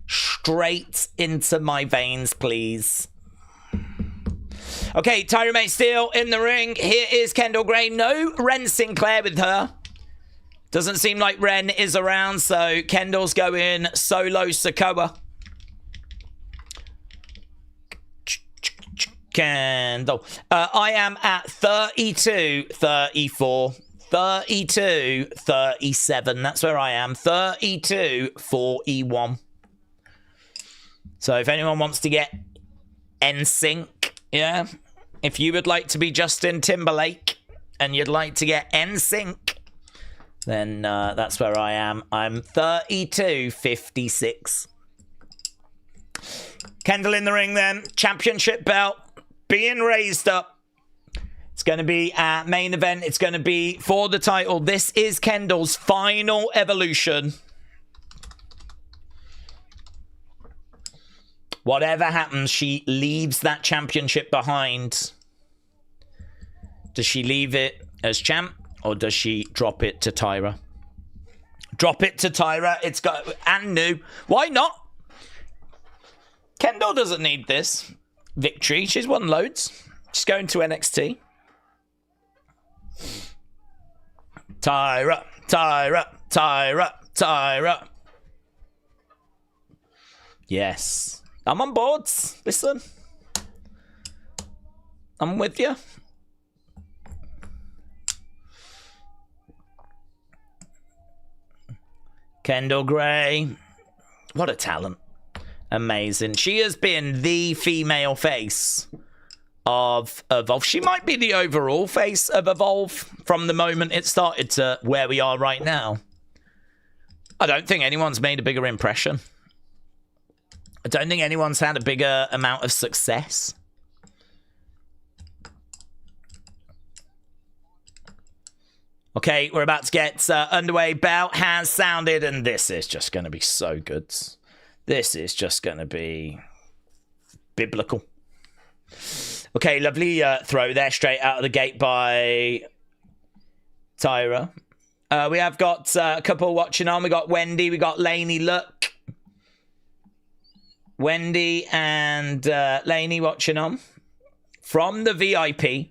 Straight into my veins, please. Okay, Tyra May still in the ring. Here is Kendal Gray. No Ren Sinclair with her. Doesn't seem like Ren is around, so Kendall's going solo Sokoa. Kendal. I am at 32, 34, 32, 37. That's where I am. 32, 41. So if anyone wants to get NSYNC, yeah, if you would like to be Justin Timberlake and you'd like to get NSYNC, then that's where I am. I'm 32, 56. Kendal in the ring then. Championship belt being raised up. It's going to be a main event. It's going to be for the title. This is Kendall's final evolution. Whatever happens, she leaves that championship behind. Does she leave it as champ, or does she drop it to Tyra? Drop it to Tyra. It's got... And new. Why not? Kendal doesn't need this victory. She's won loads. She's going to NXT. Tyra, Tyra, Tyra, Tyra. Yes. I'm on board. Listen. I'm with you. Kendal Gray. What a talent. Amazing. She has been the female face of Evolve. She might be the overall face of Evolve from the moment it started to where we are right now. I don't think anyone's made a bigger impression. I don't think anyone's had a bigger amount of success. Okay, we're about to get underway. Bout has sounded, and this is just going to be so good. This is just going to be biblical. Okay, lovely throw there, straight out of the gate by Tyra. We have got a couple watching on. We got Wendy, we got Lainey. Look. Wendy and Lainey watching on from the VIP.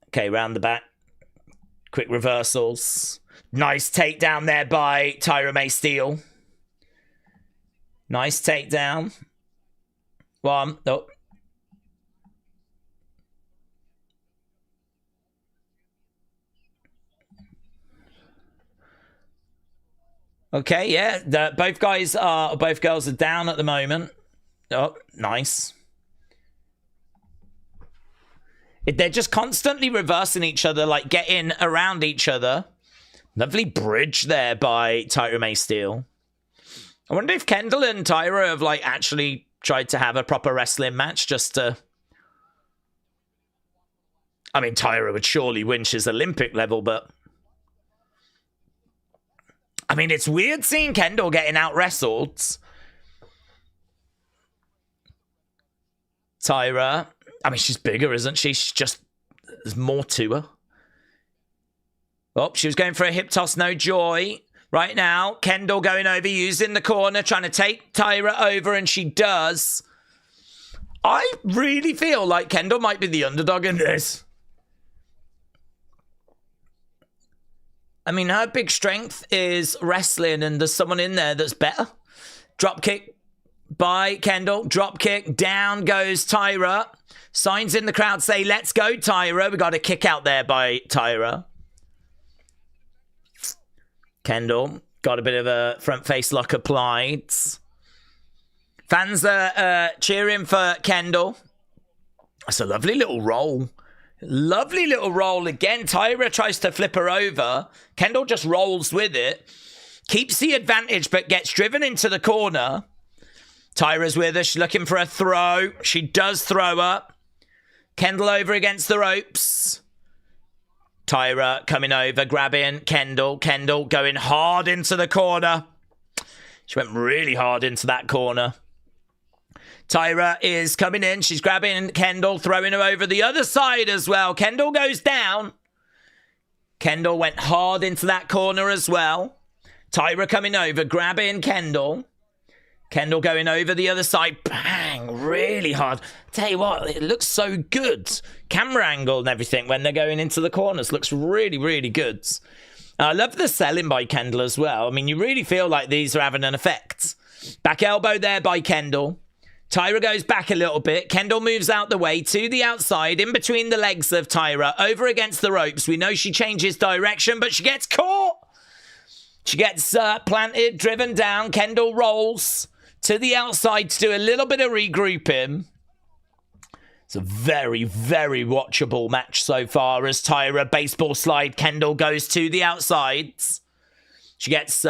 Okay, round the back. Quick reversals. Nice takedown there by Tyra May Steele. Nice takedown. One. Oh. Okay, yeah. Both girls are down at the moment. Oh, nice. They're just constantly reversing each other, like getting around each other. Lovely bridge there by Tyra May Steele. I wonder if Kendal and Tyra have like actually tried to have a proper wrestling match just to... I mean, Tyra would surely win. She's Olympic level, but... I mean, it's weird seeing Kendal getting out-wrestled. Tyra... I mean, she's bigger, isn't she? She's just... There's more to her. Oh, she was going for a hip toss, no joy. Right now, Kendal going over, using the corner, trying to take Tyra over, and she does. I really feel like Kendal might be the underdog in this. I mean, her big strength is wrestling, and there's someone in there that's better. Drop kick by Kendal. Drop kick. Down goes Tyra. Signs in the crowd say, let's go, Tyra. We got a kick out there by Tyra. Kendal got a bit of a front face lock applied. Fans are cheering for Kendal. That's a lovely little roll. Lovely little roll again. Tyra tries to flip her over. Kendal just rolls with it. Keeps the advantage, but gets driven into the corner. Tyra's with her. She's looking for a throw. She does throw up. Kendal over against the ropes. Tyra coming over, grabbing Kendal. Kendal going hard into the corner. She went really hard into that corner. Tyra is coming in. She's grabbing Kendal, throwing her over the other side as well. Kendal goes down. Kendal went hard into that corner as well. Tyra coming over, grabbing Kendal. Kendal going over the other side. Bang! Really hard. Tell you what, it looks so good. Camera angle and everything when they're going into the corners looks really, really good. I love the selling by Kendal as well. I mean, you really feel like these are having an effect. Back elbow there by Kendal. Tyra goes back a little bit. Kendal moves out the way to the outside, in between the legs of Tyra, over against the ropes. We know she changes direction, but she gets caught. She gets planted, driven down. Kendal rolls to the outside to do a little bit of regrouping. It's a very, very watchable match so far as Tyra baseball slide. Kendal goes to the outside. She gets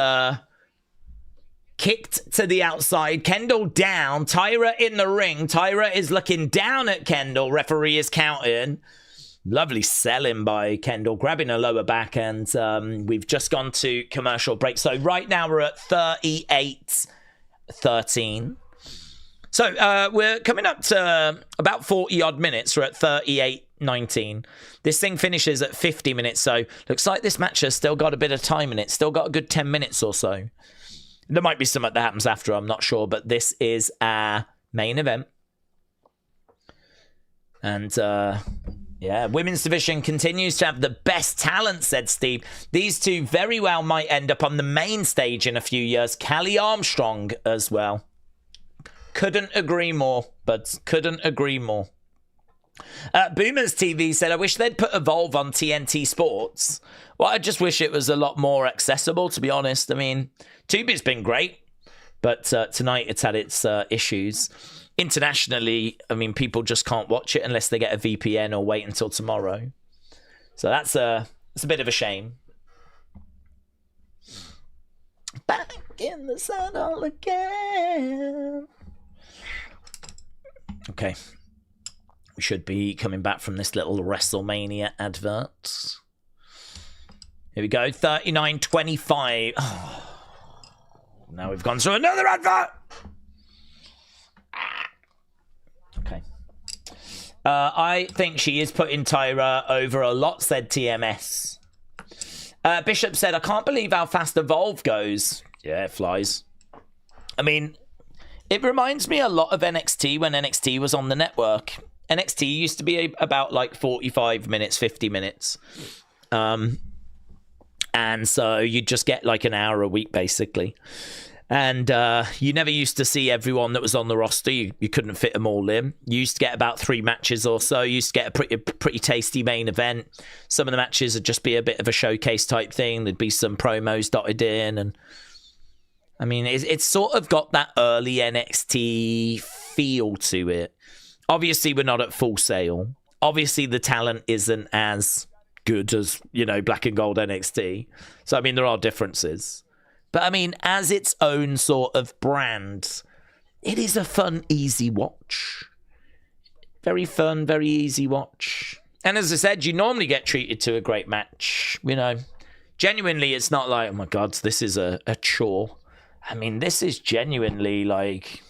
kicked to the outside. Kendal down. Tyra in the ring. Tyra is looking down at Kendal. Referee is counting. Lovely selling by Kendal, grabbing her lower back, and we've just gone to commercial break. So right now we're at 38-13. So we're coming up to about 40 odd minutes. We're at 38 19. This thing finishes at 50 minutes, so looks like this match has still got a bit of time in it. Still got a good 10 minutes or so. There might be something that happens after, I'm not sure, but this is our main event. And, yeah, women's division continues to have the best talent, said Steve. These two very well might end up on the main stage in a few years. Callie Armstrong as well. Couldn't agree more, but couldn't agree more. Boomers TV said, I wish they'd put Evolve on TNT Sports. Well, I just wish it was a lot more accessible, to be honest. I mean, Tubi's been great, but tonight it's had its issues. Internationally, I mean, people just can't watch it unless they get a VPN or wait until tomorrow. So that's a bit of a shame. Back in the saddle again. Okay. We should be coming back from this little Wrestlemania advert. Here we go, 39.25. Oh. Now we've gone through another advert. Okay. I think she is putting Tyra over a lot, said TMS. Bishop said, I can't believe how fast Evolve goes. Yeah, it flies. I mean, it reminds me a lot of NXT when NXT was on the network. NXT used to be about like 45 minutes, 50 minutes. And so you'd just get like an hour a week, basically. And you never used to see everyone that was on the roster. You couldn't fit them all in. You used to get about 3 matches or so. You used to get a pretty tasty main event. Some of the matches would just be a bit of a showcase type thing. There'd be some promos dotted in. And I mean, it's sort of got that early NXT feel to it. Obviously, we're not at Full Sail. Obviously, the talent isn't as good as, you know, Black and Gold NXT. So, I mean, there are differences. But, I mean, as its own sort of brand, it is a fun, easy watch. Very fun, very easy watch. And as I said, you normally get treated to a great match. You know, genuinely, it's not like, oh, my God, this is a chore. I mean, this is genuinely like...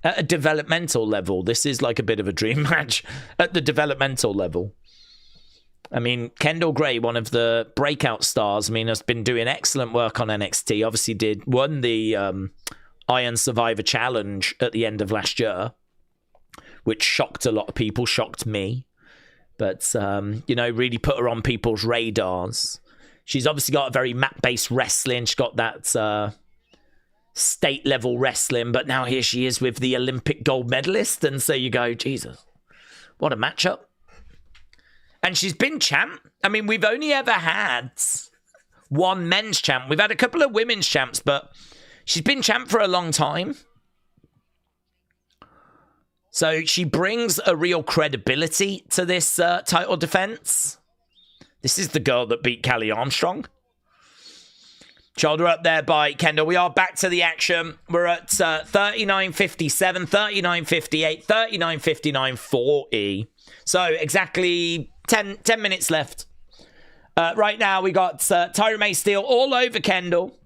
At a developmental level, this is like a bit of a dream match at the developmental level. I mean, Kendal Gray, one of the breakout stars, I mean, has been doing excellent work on NXT. Obviously won the Iron Survivor Challenge at the end of last year, which shocked a lot of people, shocked me. But, you know, really put her on people's radars. She's obviously got a very map-based wrestling. She's got that... state-level wrestling, but now here she is with the Olympic gold medalist, and so you go, Jesus, what a matchup. And she's been champ. I mean, we've only ever had one men's champ. We've had a couple of women's champs, but she's been champ for a long time. So she brings a real credibility to this title defense. This is the girl that beat Callie Armstrong. Shoulder up there by Kendal. We are back to the action. We're at 39.57, 39.58, 39.59, 40. So exactly 10 minutes left. Right now we got Tyra May Steele all over Kendal.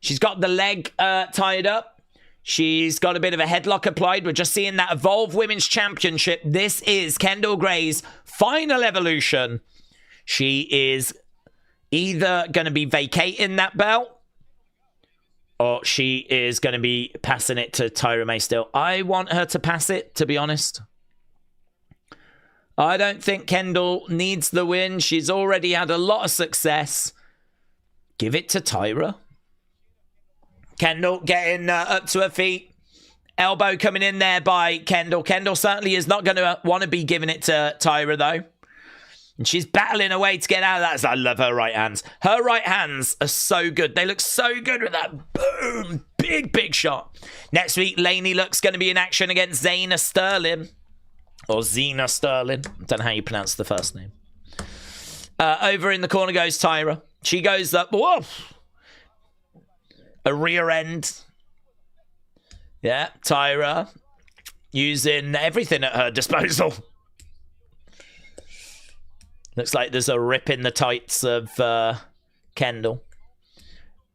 She's got the leg tied up. She's got a bit of a headlock applied. We're just seeing that Evolve Women's Championship. This is Kendal Gray's final evolution. She is either going to be vacating that belt or she is going to be passing it to Tyra May Steele. I want her to pass it, to be honest. I don't think Kendal needs the win. She's already had a lot of success. Give it to Tyra. Kendal getting up to her feet. Elbow coming in there by Kendal. Kendal certainly is not going to want to be giving it to Tyra, though. And she's battling away to get out of that. I love her right hands. Her right hands are so good. They look so good with that boom. Big shot. Next week, Laney looks going to be in action against Zayna Sterling. Or Zena Sterling. I don't know how you pronounce the first name. Over in the corner goes Tyra. She goes up. Whoa. A rear end. Yeah, Tyra. Using everything at her disposal. Looks like there's a rip in the tights of Kendal.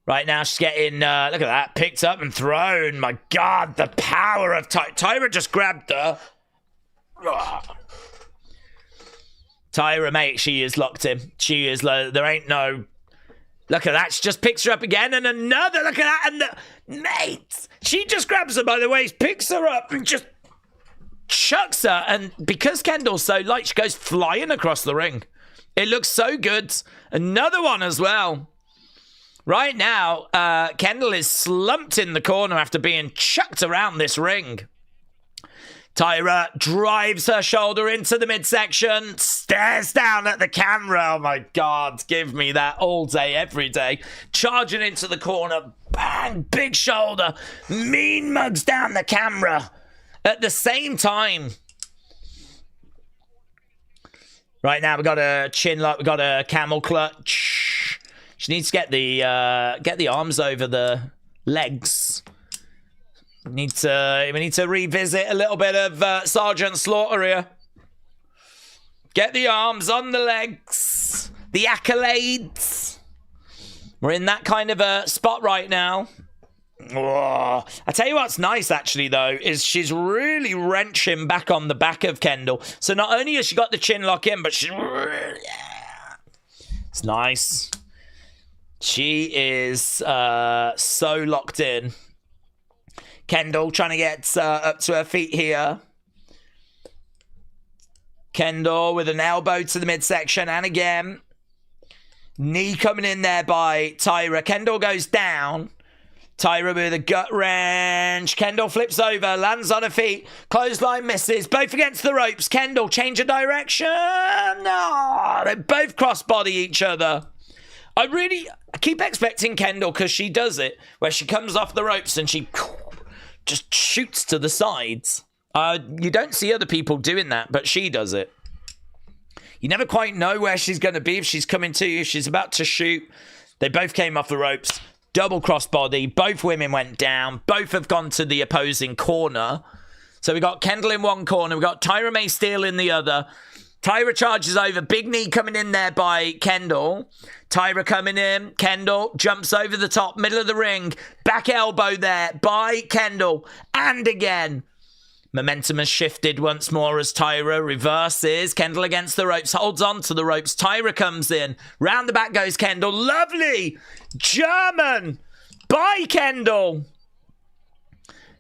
Right now, she's getting, look at that, picked up and thrown. My God, the power of Tyra just grabbed her. Tyra, mate, she is locked in. She is, there ain't no... Look at that. She just picks her up again. And another. Look at that. And mate, she just grabs her by the waist, picks her up, and just chucks her. And because Kendal's so light, she goes flying across the ring. It looks so good. Another one as well. Right now, Kendal is slumped in the corner after being chucked around this ring. Tyra drives her shoulder into the midsection, stares down at the camera. Oh my God, give me that all day, every day. Charging into the corner, bang, big shoulder, mean mugs down the camera. At the same time, right now we got a chin lock, we got a camel clutch. She needs to get the arms over the legs. We need to revisit a little bit of Sergeant Slaughter here. Get the arms on the legs. The accolades. We're in that kind of a spot right now. Oh, I tell you what's nice, actually, though, is she's really wrenching back on the back of Kendal. So not only has she got the chin lock in, but she's... Yeah. It's nice. She is so locked in. Kendal trying to get up to her feet here. Kendal with an elbow to the midsection. And again, knee coming in there by Tyra. Kendal goes down. Tyra with a gut wrench. Kendal flips over, lands on her feet. Clothesline misses. Both against the ropes. Kendal change of direction. No, they both crossbody each other. I keep expecting Kendal, because she does it, where she comes off the ropes and she... just shoots to the sides. You don't see other people doing that, but she does it. You never quite know where she's going to be, if she's coming to you, if she's about to shoot. They both came off the ropes. Double crossbody. Both women went down. Both have gone to the opposing corner. So we got Kendal in one corner. We got Tyra May Steele in the other. Tyra charges over. Big knee coming in there by Kendal. Tyra coming in. Kendal jumps over the top, middle of the ring. Back elbow there by Kendal. And again. Momentum has shifted once more as Tyra reverses. Kendal against the ropes. Holds on to the ropes. Tyra comes in. Round the back goes Kendal. Lovely German by Kendal.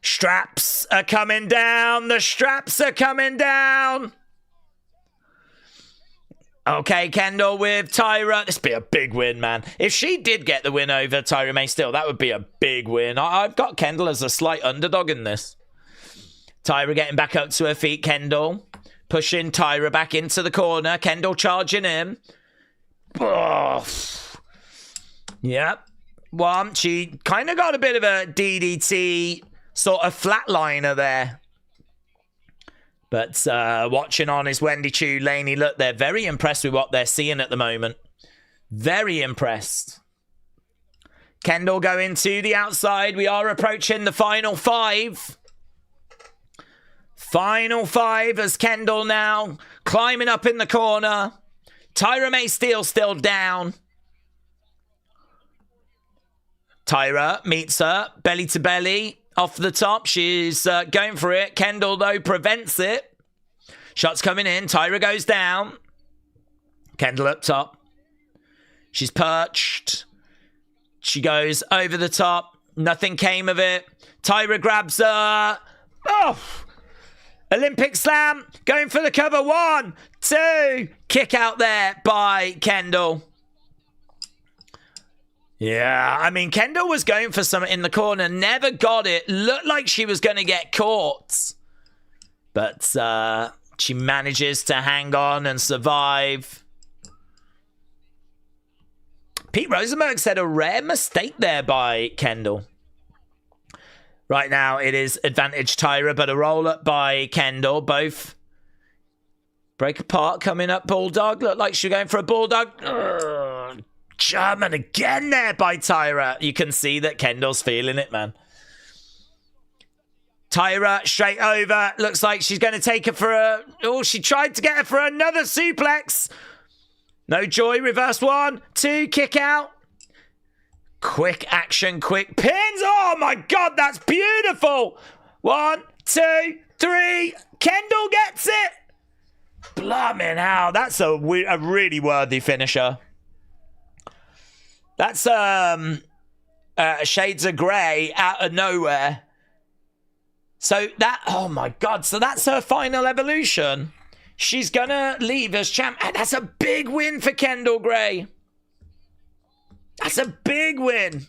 Straps are coming down. The straps are coming down. Okay, Kendal with Tyra. This would be a big win, man. If she did get the win over Tyra May Steele, that would be a big win. I've got Kendal as a slight underdog in this. Tyra getting back up to her feet. Kendal pushing Tyra back into the corner. Kendal charging in. Oh. Yep. One. She kind of got a bit of a DDT sort of flatliner there. But watching on is Wendy, Choo, Laney. Look, they're very impressed with what they're seeing at the moment. Very impressed. Kendal going to the outside. We are approaching the final five. Final five as Kendal now climbing up in the corner. Tyra May Steele still down. Tyra meets her belly to belly. Off the top, she's going for it. Kendal, though, prevents it. Shots coming in. Tyra goes down. Kendal up top. She's perched. She goes over the top. Nothing came of it. Tyra grabs her. Oh! Olympic slam. Going for the cover. 1, 2. Kick out there by Kendal. Yeah, I mean, Kendal was going for something in the corner, never got it. Looked like she was going to get caught. But she manages to hang on and survive. Pete Rosenberg said a rare mistake there by Kendal. Right now, it is advantage Tyra, but a roll-up by Kendal. Both break apart, coming up, Bulldog. Looked like she was going for a Bulldog. Ugh. German again there by Tyra. You can see that Kendal's feeling it, man. Tyra straight over. Looks like she's going to take her for a... Oh, she tried to get her for another suplex. No joy. Reverse 1, 2. Kick out. Quick action. Quick pins. Oh, my God. That's beautiful. 1, 2, 3. Kendal gets it. Blimmin' hell, that's a really worthy finisher. That's Shades of Grey out of nowhere. So that, oh my God, so that's her final evolution. She's gonna leave as champ. That's a big win for Kendal Grey. That's a big win.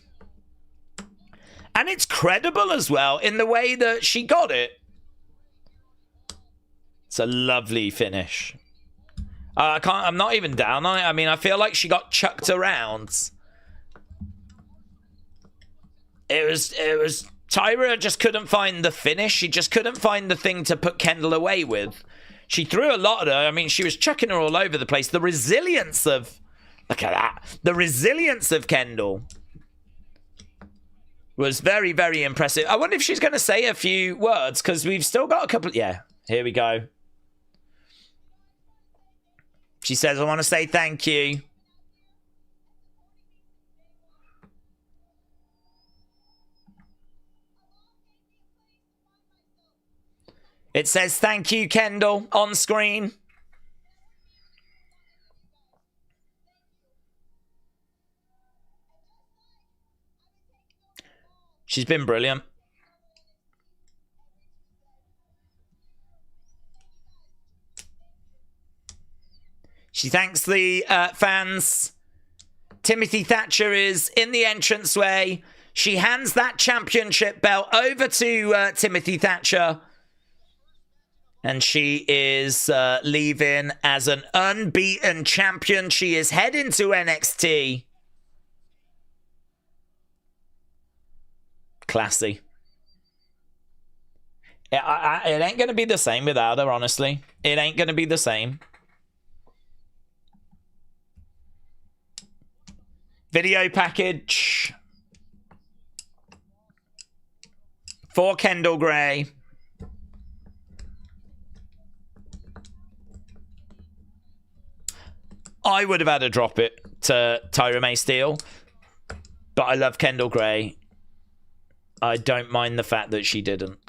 And it's credible as well in the way that she got it. It's a lovely finish. I'm not even down on it. I mean, I feel like she got chucked around. It was Tyra just couldn't find the finish. She just couldn't find the thing to put Kendal away with. She threw a lot at her. I mean, she was chucking her all over the place. The resilience of... Look at that. The resilience of Kendal was very, very impressive. I wonder if she's going to say a few words, because we've still got a couple... Yeah, here we go. She says, I want to say thank you. It says, thank you, Kendal, on screen. She's been brilliant. She thanks the fans. Timothy Thatcher is in the entranceway. She hands that championship belt over to Timothy Thatcher. And she is leaving as an unbeaten champion. She is heading to NXT. Classy. It ain't going to be the same without her, honestly. It ain't going to be the same. Video package for Kendal Grey. I would have had to drop it to Tyra May Steele, but I love Kendal Grey. I don't mind the fact that she didn't.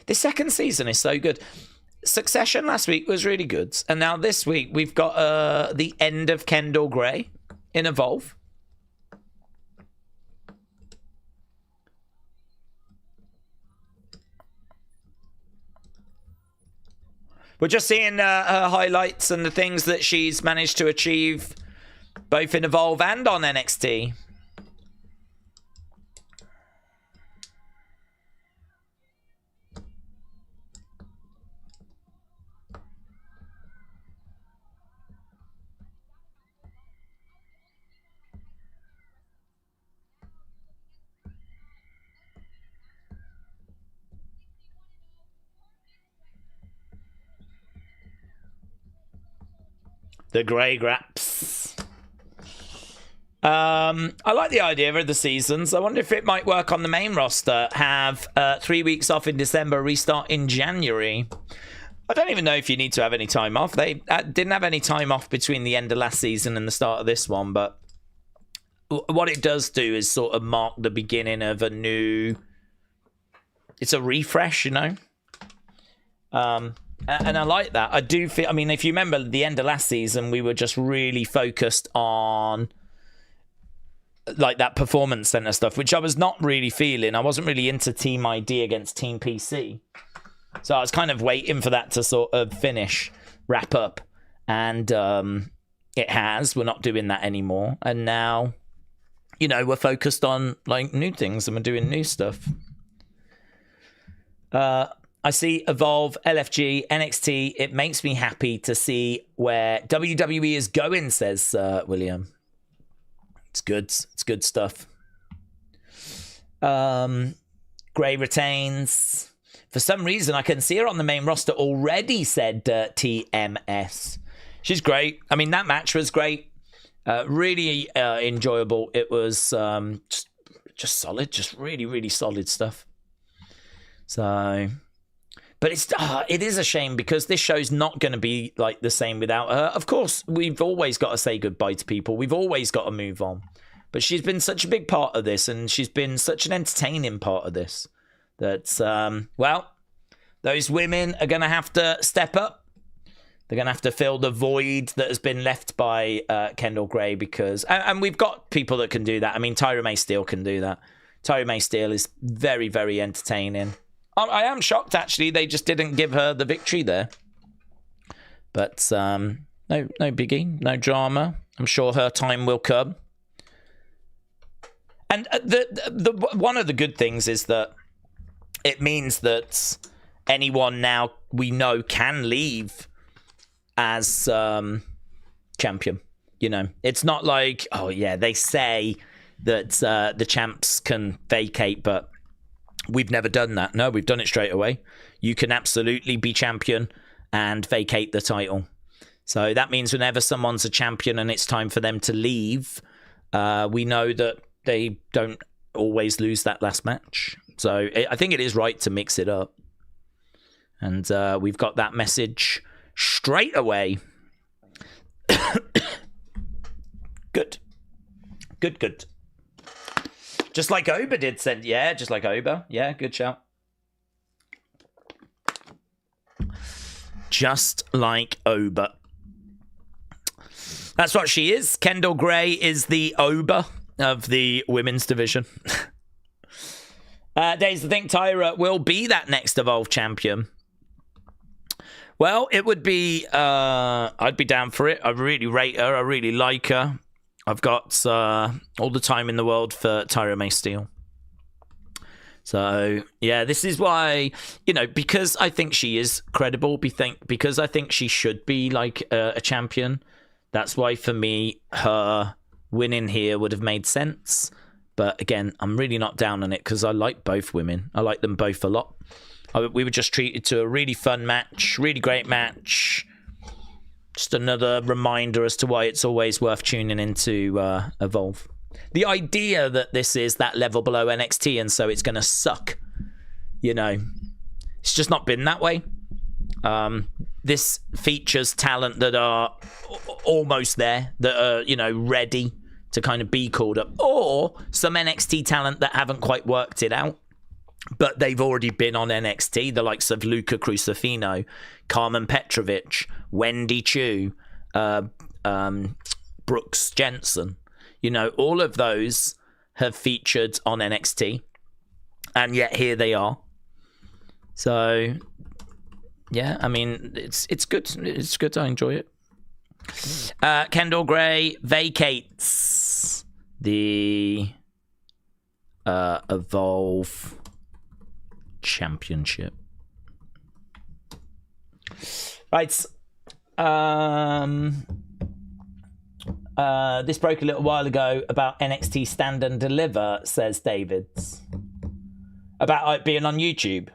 The second season is so good. Succession last week was really good. And now this week we've got the end of Kendal Grey in Evolve. We're just seeing her highlights and the things that she's managed to achieve both in Evolve and on NXT. The Grey Graps. I like the idea of the seasons. I wonder if it might work on the main roster. Have 3 weeks off in December, restart in January. I don't even know if you need to have any time off. They didn't have any time off between the end of last season and the start of this one, but what it does do is sort of mark the beginning of a new... It's a refresh, you know? And I like that. I do feel... I mean, if you remember the end of last season, we were just really focused on like that performance center stuff, which I was not really feeling. I wasn't really into Team ID against Team PC. So I was kind of waiting for that to sort of finish, wrap up. And it has. We're not doing that anymore. And now, you know, we're focused on like new things and we're doing new stuff. I see Evolve, LFG, NXT. It makes me happy to see where WWE is going, says William. It's good. It's good stuff. Grey retains. For some reason, I can see her on the main roster already, said TMS. She's great. I mean, that match was great. Really enjoyable. It was just solid. Just really, really solid stuff. So... But it is a shame because this show's not going to be like the same without her. Of course, we've always got to say goodbye to people. We've always got to move on. But she's been such a big part of this, and she's been such an entertaining part of this that, well, those women are going to have to step up. They're going to have to fill the void that has been left by Kendal Gray because... And we've got people that can do that. I mean, Tyra May Steele can do that. Tyra May Steele is very, very entertaining. I am shocked, actually. They just didn't give her the victory there. But no biggie, no drama. I'm sure her time will come. And the one of the good things is that it means that anyone now we know can leave as champion. You know, it's not like, oh yeah, they say that the champs can vacate, but we've never done that. No, we've done it straight away. You can absolutely be champion and vacate the title. So that means whenever someone's a champion and it's time for them to leave, we know that they don't always lose that last match. So I think it is right to mix it up. And we've got that message straight away. Good. Just like Oba did send. Yeah, just like Oba. Yeah, good shout. Just like Oba. That's what she is. Kendal Gray is the Oba of the women's division. Daze, I think Tyra will be that next Evolve champion. Well, it would be... I'd be down for it. I really rate her. I really like her. I've got all the time in the world for Tyra May Steele. So, yeah, this is why, you know, because I think she is credible, because I think she should be, like, a champion. That's why, for me, her winning here would have made sense. But, again, I'm really not down on it because I like both women. I like them both a lot. We were just treated to a really fun match, really great match. Just another reminder as to why it's always worth tuning into Evolve. The idea that this is that level below NXT and so it's going to suck, you know, it's just not been that way. This features talent that are almost there, that are, you know, ready to kind of be called up, or some NXT talent that haven't quite worked it out, but they've already been on NXT, the likes of Luca Crucifino, Carmen Petrovic, Wendy Choo, Brooks Jensen. You know, all of those have featured on NXT, and yet here they are. So, yeah, I mean, it's good. It's good. I enjoy it. Kendal Gray vacates the Evolve Championship. Right. This broke a little while ago about NXT Stand and Deliver, says Davids. About it being on YouTube.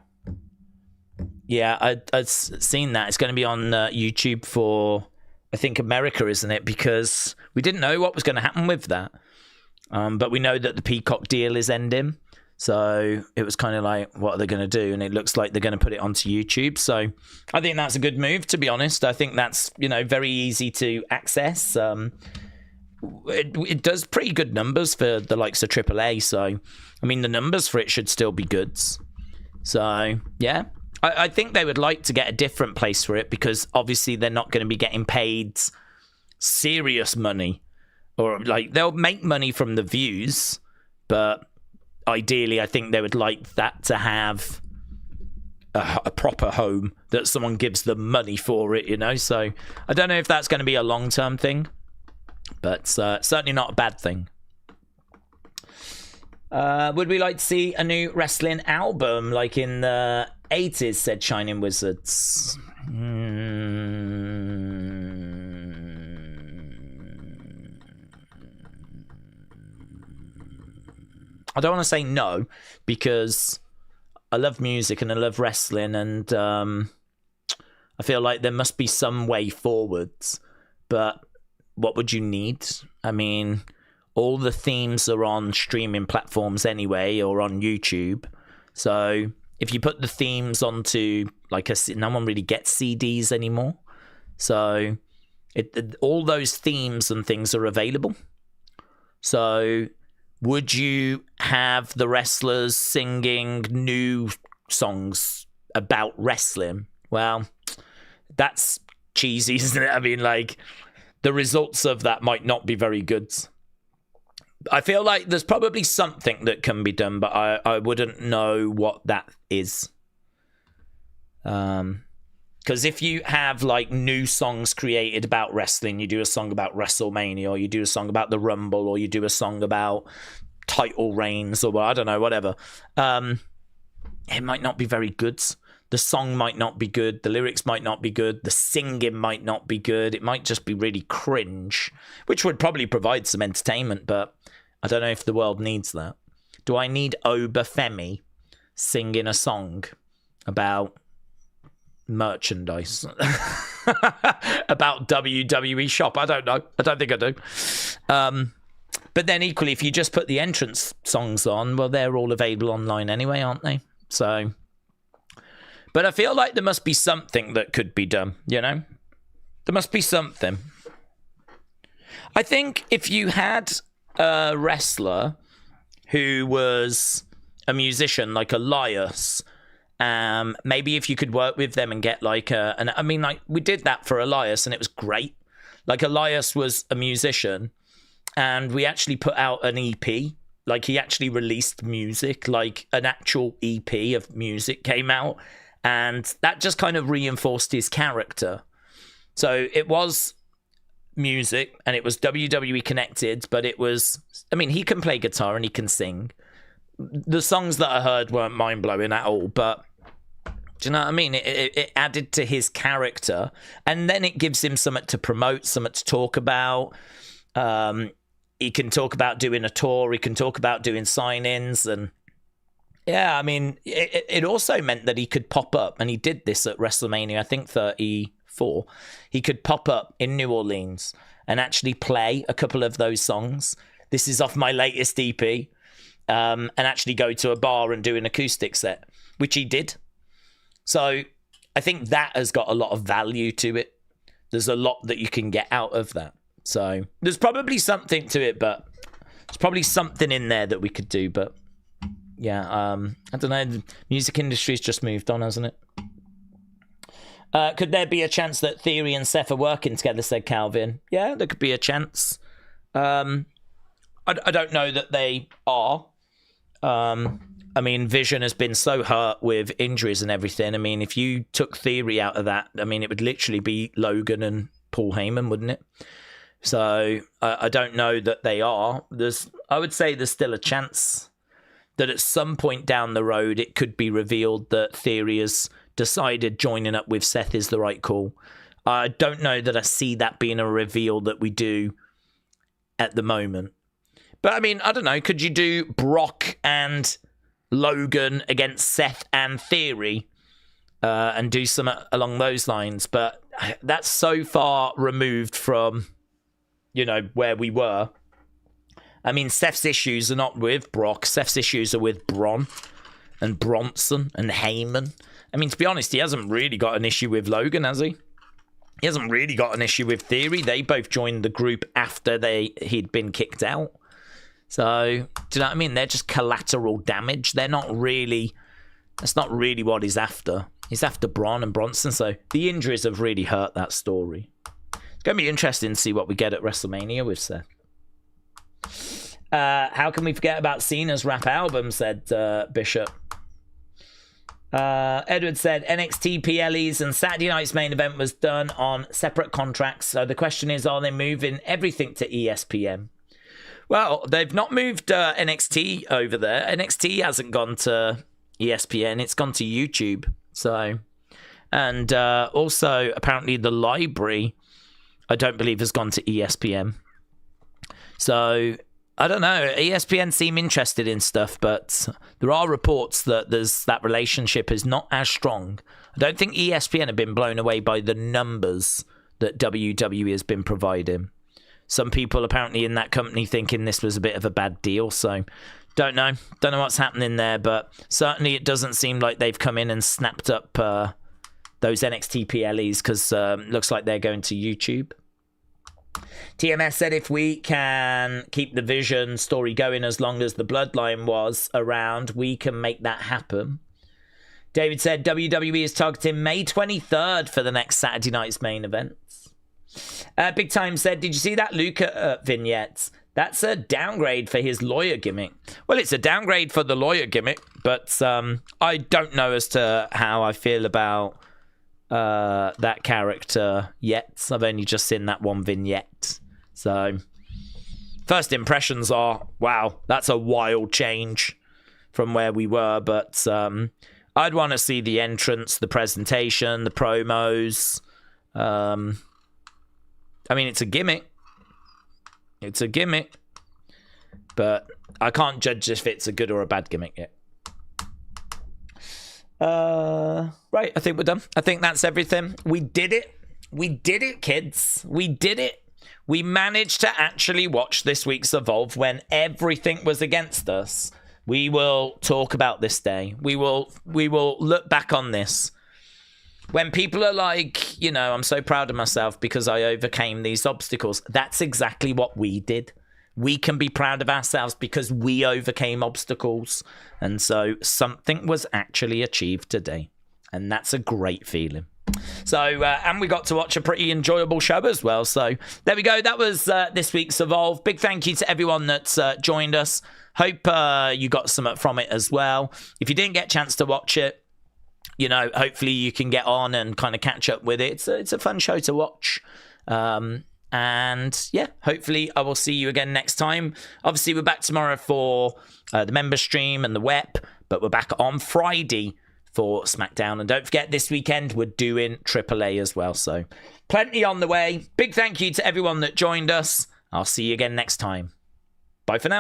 Yeah, I'd seen that. It's going to be on YouTube for, I think, America, isn't it? Because we didn't know what was going to happen with that. But we know that the Peacock deal is ending. So it was kind of like, what are they going to do? And it looks like they're going to put it onto YouTube. So I think that's a good move, to be honest. I think that's, you know, very easy to access. It does pretty good numbers for the likes of AAA. So, I mean, the numbers for it should still be good. So, yeah. I think they would like to get a different place for it because obviously they're not going to be getting paid serious money. Or, like, they'll make money from the views, but ideally I think they would like that to have a proper home that someone gives them money for it, you know? So I don't know if that's going to be a long-term thing, but certainly not a bad thing. Would we like to see a new wrestling album like in the 80s, said Shining Wizards? I don't want to say no, because I love music and I love wrestling, and I feel like there must be some way forwards. But what would you need? I mean, all the themes are on streaming platforms anyway, or on YouTube. So if you put the themes onto, like, no one really gets CDs anymore. So all those themes and things are available. So would you have the wrestlers singing new songs about wrestling? Well, that's cheesy, isn't it? I mean, like, the results of that might not be very good. I feel like there's probably something that can be done, but I wouldn't know what that is. Because if you have, like, new songs created about wrestling, you do a song about Wrestlemania, or you do a song about the Rumble, or you do a song about title reigns, or I don't know, whatever. It might not be very good. The song might not be good. The lyrics might not be good. The singing might not be good. It might just be really cringe, which would probably provide some entertainment, but I don't know if the world needs that. Do I need Obafemi singing a song about merchandise? About WWE shop? I don't know. I don't think I do. But then equally, if you just put the entrance songs on, well, they're all available online anyway, aren't they? So... But I feel like there must be something that could be done, you know? There must be something. I think if you had a wrestler who was a musician, like Elias, maybe if you could work with them and get like I mean, like, we did that for Elias and it was great. Like, Elias was a musician and we actually put out an EP. Like, he actually released music, like an actual EP of music came out. And that just kind of reinforced his character. So it was music and it was WWE connected, but it was, I mean, he can play guitar and he can sing. The songs that I heard weren't mind-blowing at all, but do you know what I mean? It added to his character, and then it gives him something to promote, something to talk about. He can talk about doing a tour, he can talk about doing sign-ins, and yeah, I mean, it also meant that he could pop up, and he did this at Wrestlemania, I think 34. He could pop up in New Orleans and actually play a couple of those songs. This is off my latest EP. And actually go to a bar and do an acoustic set, which he did. So I think that has got a lot of value to it. There's a lot that you can get out of that. So there's probably something to it, but there's probably something in there that we could do, but... Yeah, I don't know. The music industry's just moved on, hasn't it? Could there be a chance that Theory and Seth are working together, said Calvin? Yeah, there could be a chance. I don't know that they are. I mean, Vision has been so hurt with injuries and everything. I mean, if you took Theory out of that, I mean, it would literally be Logan and Paul Heyman, wouldn't it? So I don't know that they are. I would say there's still a chance that at some point down the road, it could be revealed that Theory has decided joining up with Seth is the right call. I don't know that I see that being a reveal that we do at the moment. But, I mean, I don't know. Could you do Brock and Logan against Seth and Theory and do something along those lines? But that's so far removed from, you know, where we were. I mean, Seth's issues are not with Brock. Seth's issues are with Braun and Bronson and Heyman. I mean, to be honest, he hasn't really got an issue with Logan, has he? He hasn't really got an issue with Theory. They both joined the group after he'd been kicked out. So, do you know what I mean? They're just collateral damage. They're not really... That's not really what he's after. He's after Braun and Bronson. So, the injuries have really hurt that story. It's going to be interesting to see what we get at WrestleMania with Seth. How can we forget about Cena's rap album, said Bishop. Edward said NXT PLEs and Saturday night's main event was done on separate contracts. So the question is, are they moving everything to ESPN? Well, they've not moved NXT over there. NXT hasn't gone to ESPN. It's gone to YouTube. So, and also apparently the library, I don't believe, has gone to ESPN. So, I don't know. ESPN seem interested in stuff, but there are reports that that relationship is not as strong. I don't think ESPN have been blown away by the numbers that WWE has been providing. Some people apparently in that company thinking this was a bit of a bad deal, so don't know. Don't know what's happening there, but certainly it doesn't seem like they've come in and snapped up those NXT PLEs because looks like they're going to YouTube. TMS said if we can keep the Vision story going as long as the Bloodline was around, we can make that happen. David said WWE is targeting May 23rd for the next Saturday night's main events. Big Time said, did you see that Luca vignette? That's a downgrade for his lawyer gimmick. Well, it's a downgrade for the lawyer gimmick, but I don't know as to how I feel about that character yet. I've only just seen that one vignette. So, first impressions are, wow, that's a wild change from where we were. But I'd want to see the entrance, the presentation, the promos. I mean, it's a gimmick. It's a gimmick. But I can't judge if it's a good or a bad gimmick yet. Right, I think we're done. I think that's everything. We did it. We did it, kids. We did it. We managed to actually watch this week's Evolve when everything was against us. We will talk about this day. We will look back on this. When people are like, you know, I'm so proud of myself because I overcame these obstacles. That's exactly what we did. We can be proud of ourselves because we overcame obstacles. And so something was actually achieved today. And that's a great feeling. So, and we got to watch a pretty enjoyable show as well. So there we go. That was this week's Evolve. Big thank you to everyone that's joined us. Hope you got some from it as well. If you didn't get a chance to watch it, you know, hopefully you can get on and kind of catch up with it. It's a fun show to watch. And yeah, hopefully I will see you again next time. Obviously, we're back tomorrow for the member stream and the WEP, but we're back on Friday for SmackDown. And don't forget, this weekend we're doing AAA as well. So plenty on the way. Big thank you to everyone that joined us. I'll see you again next time. Bye for now.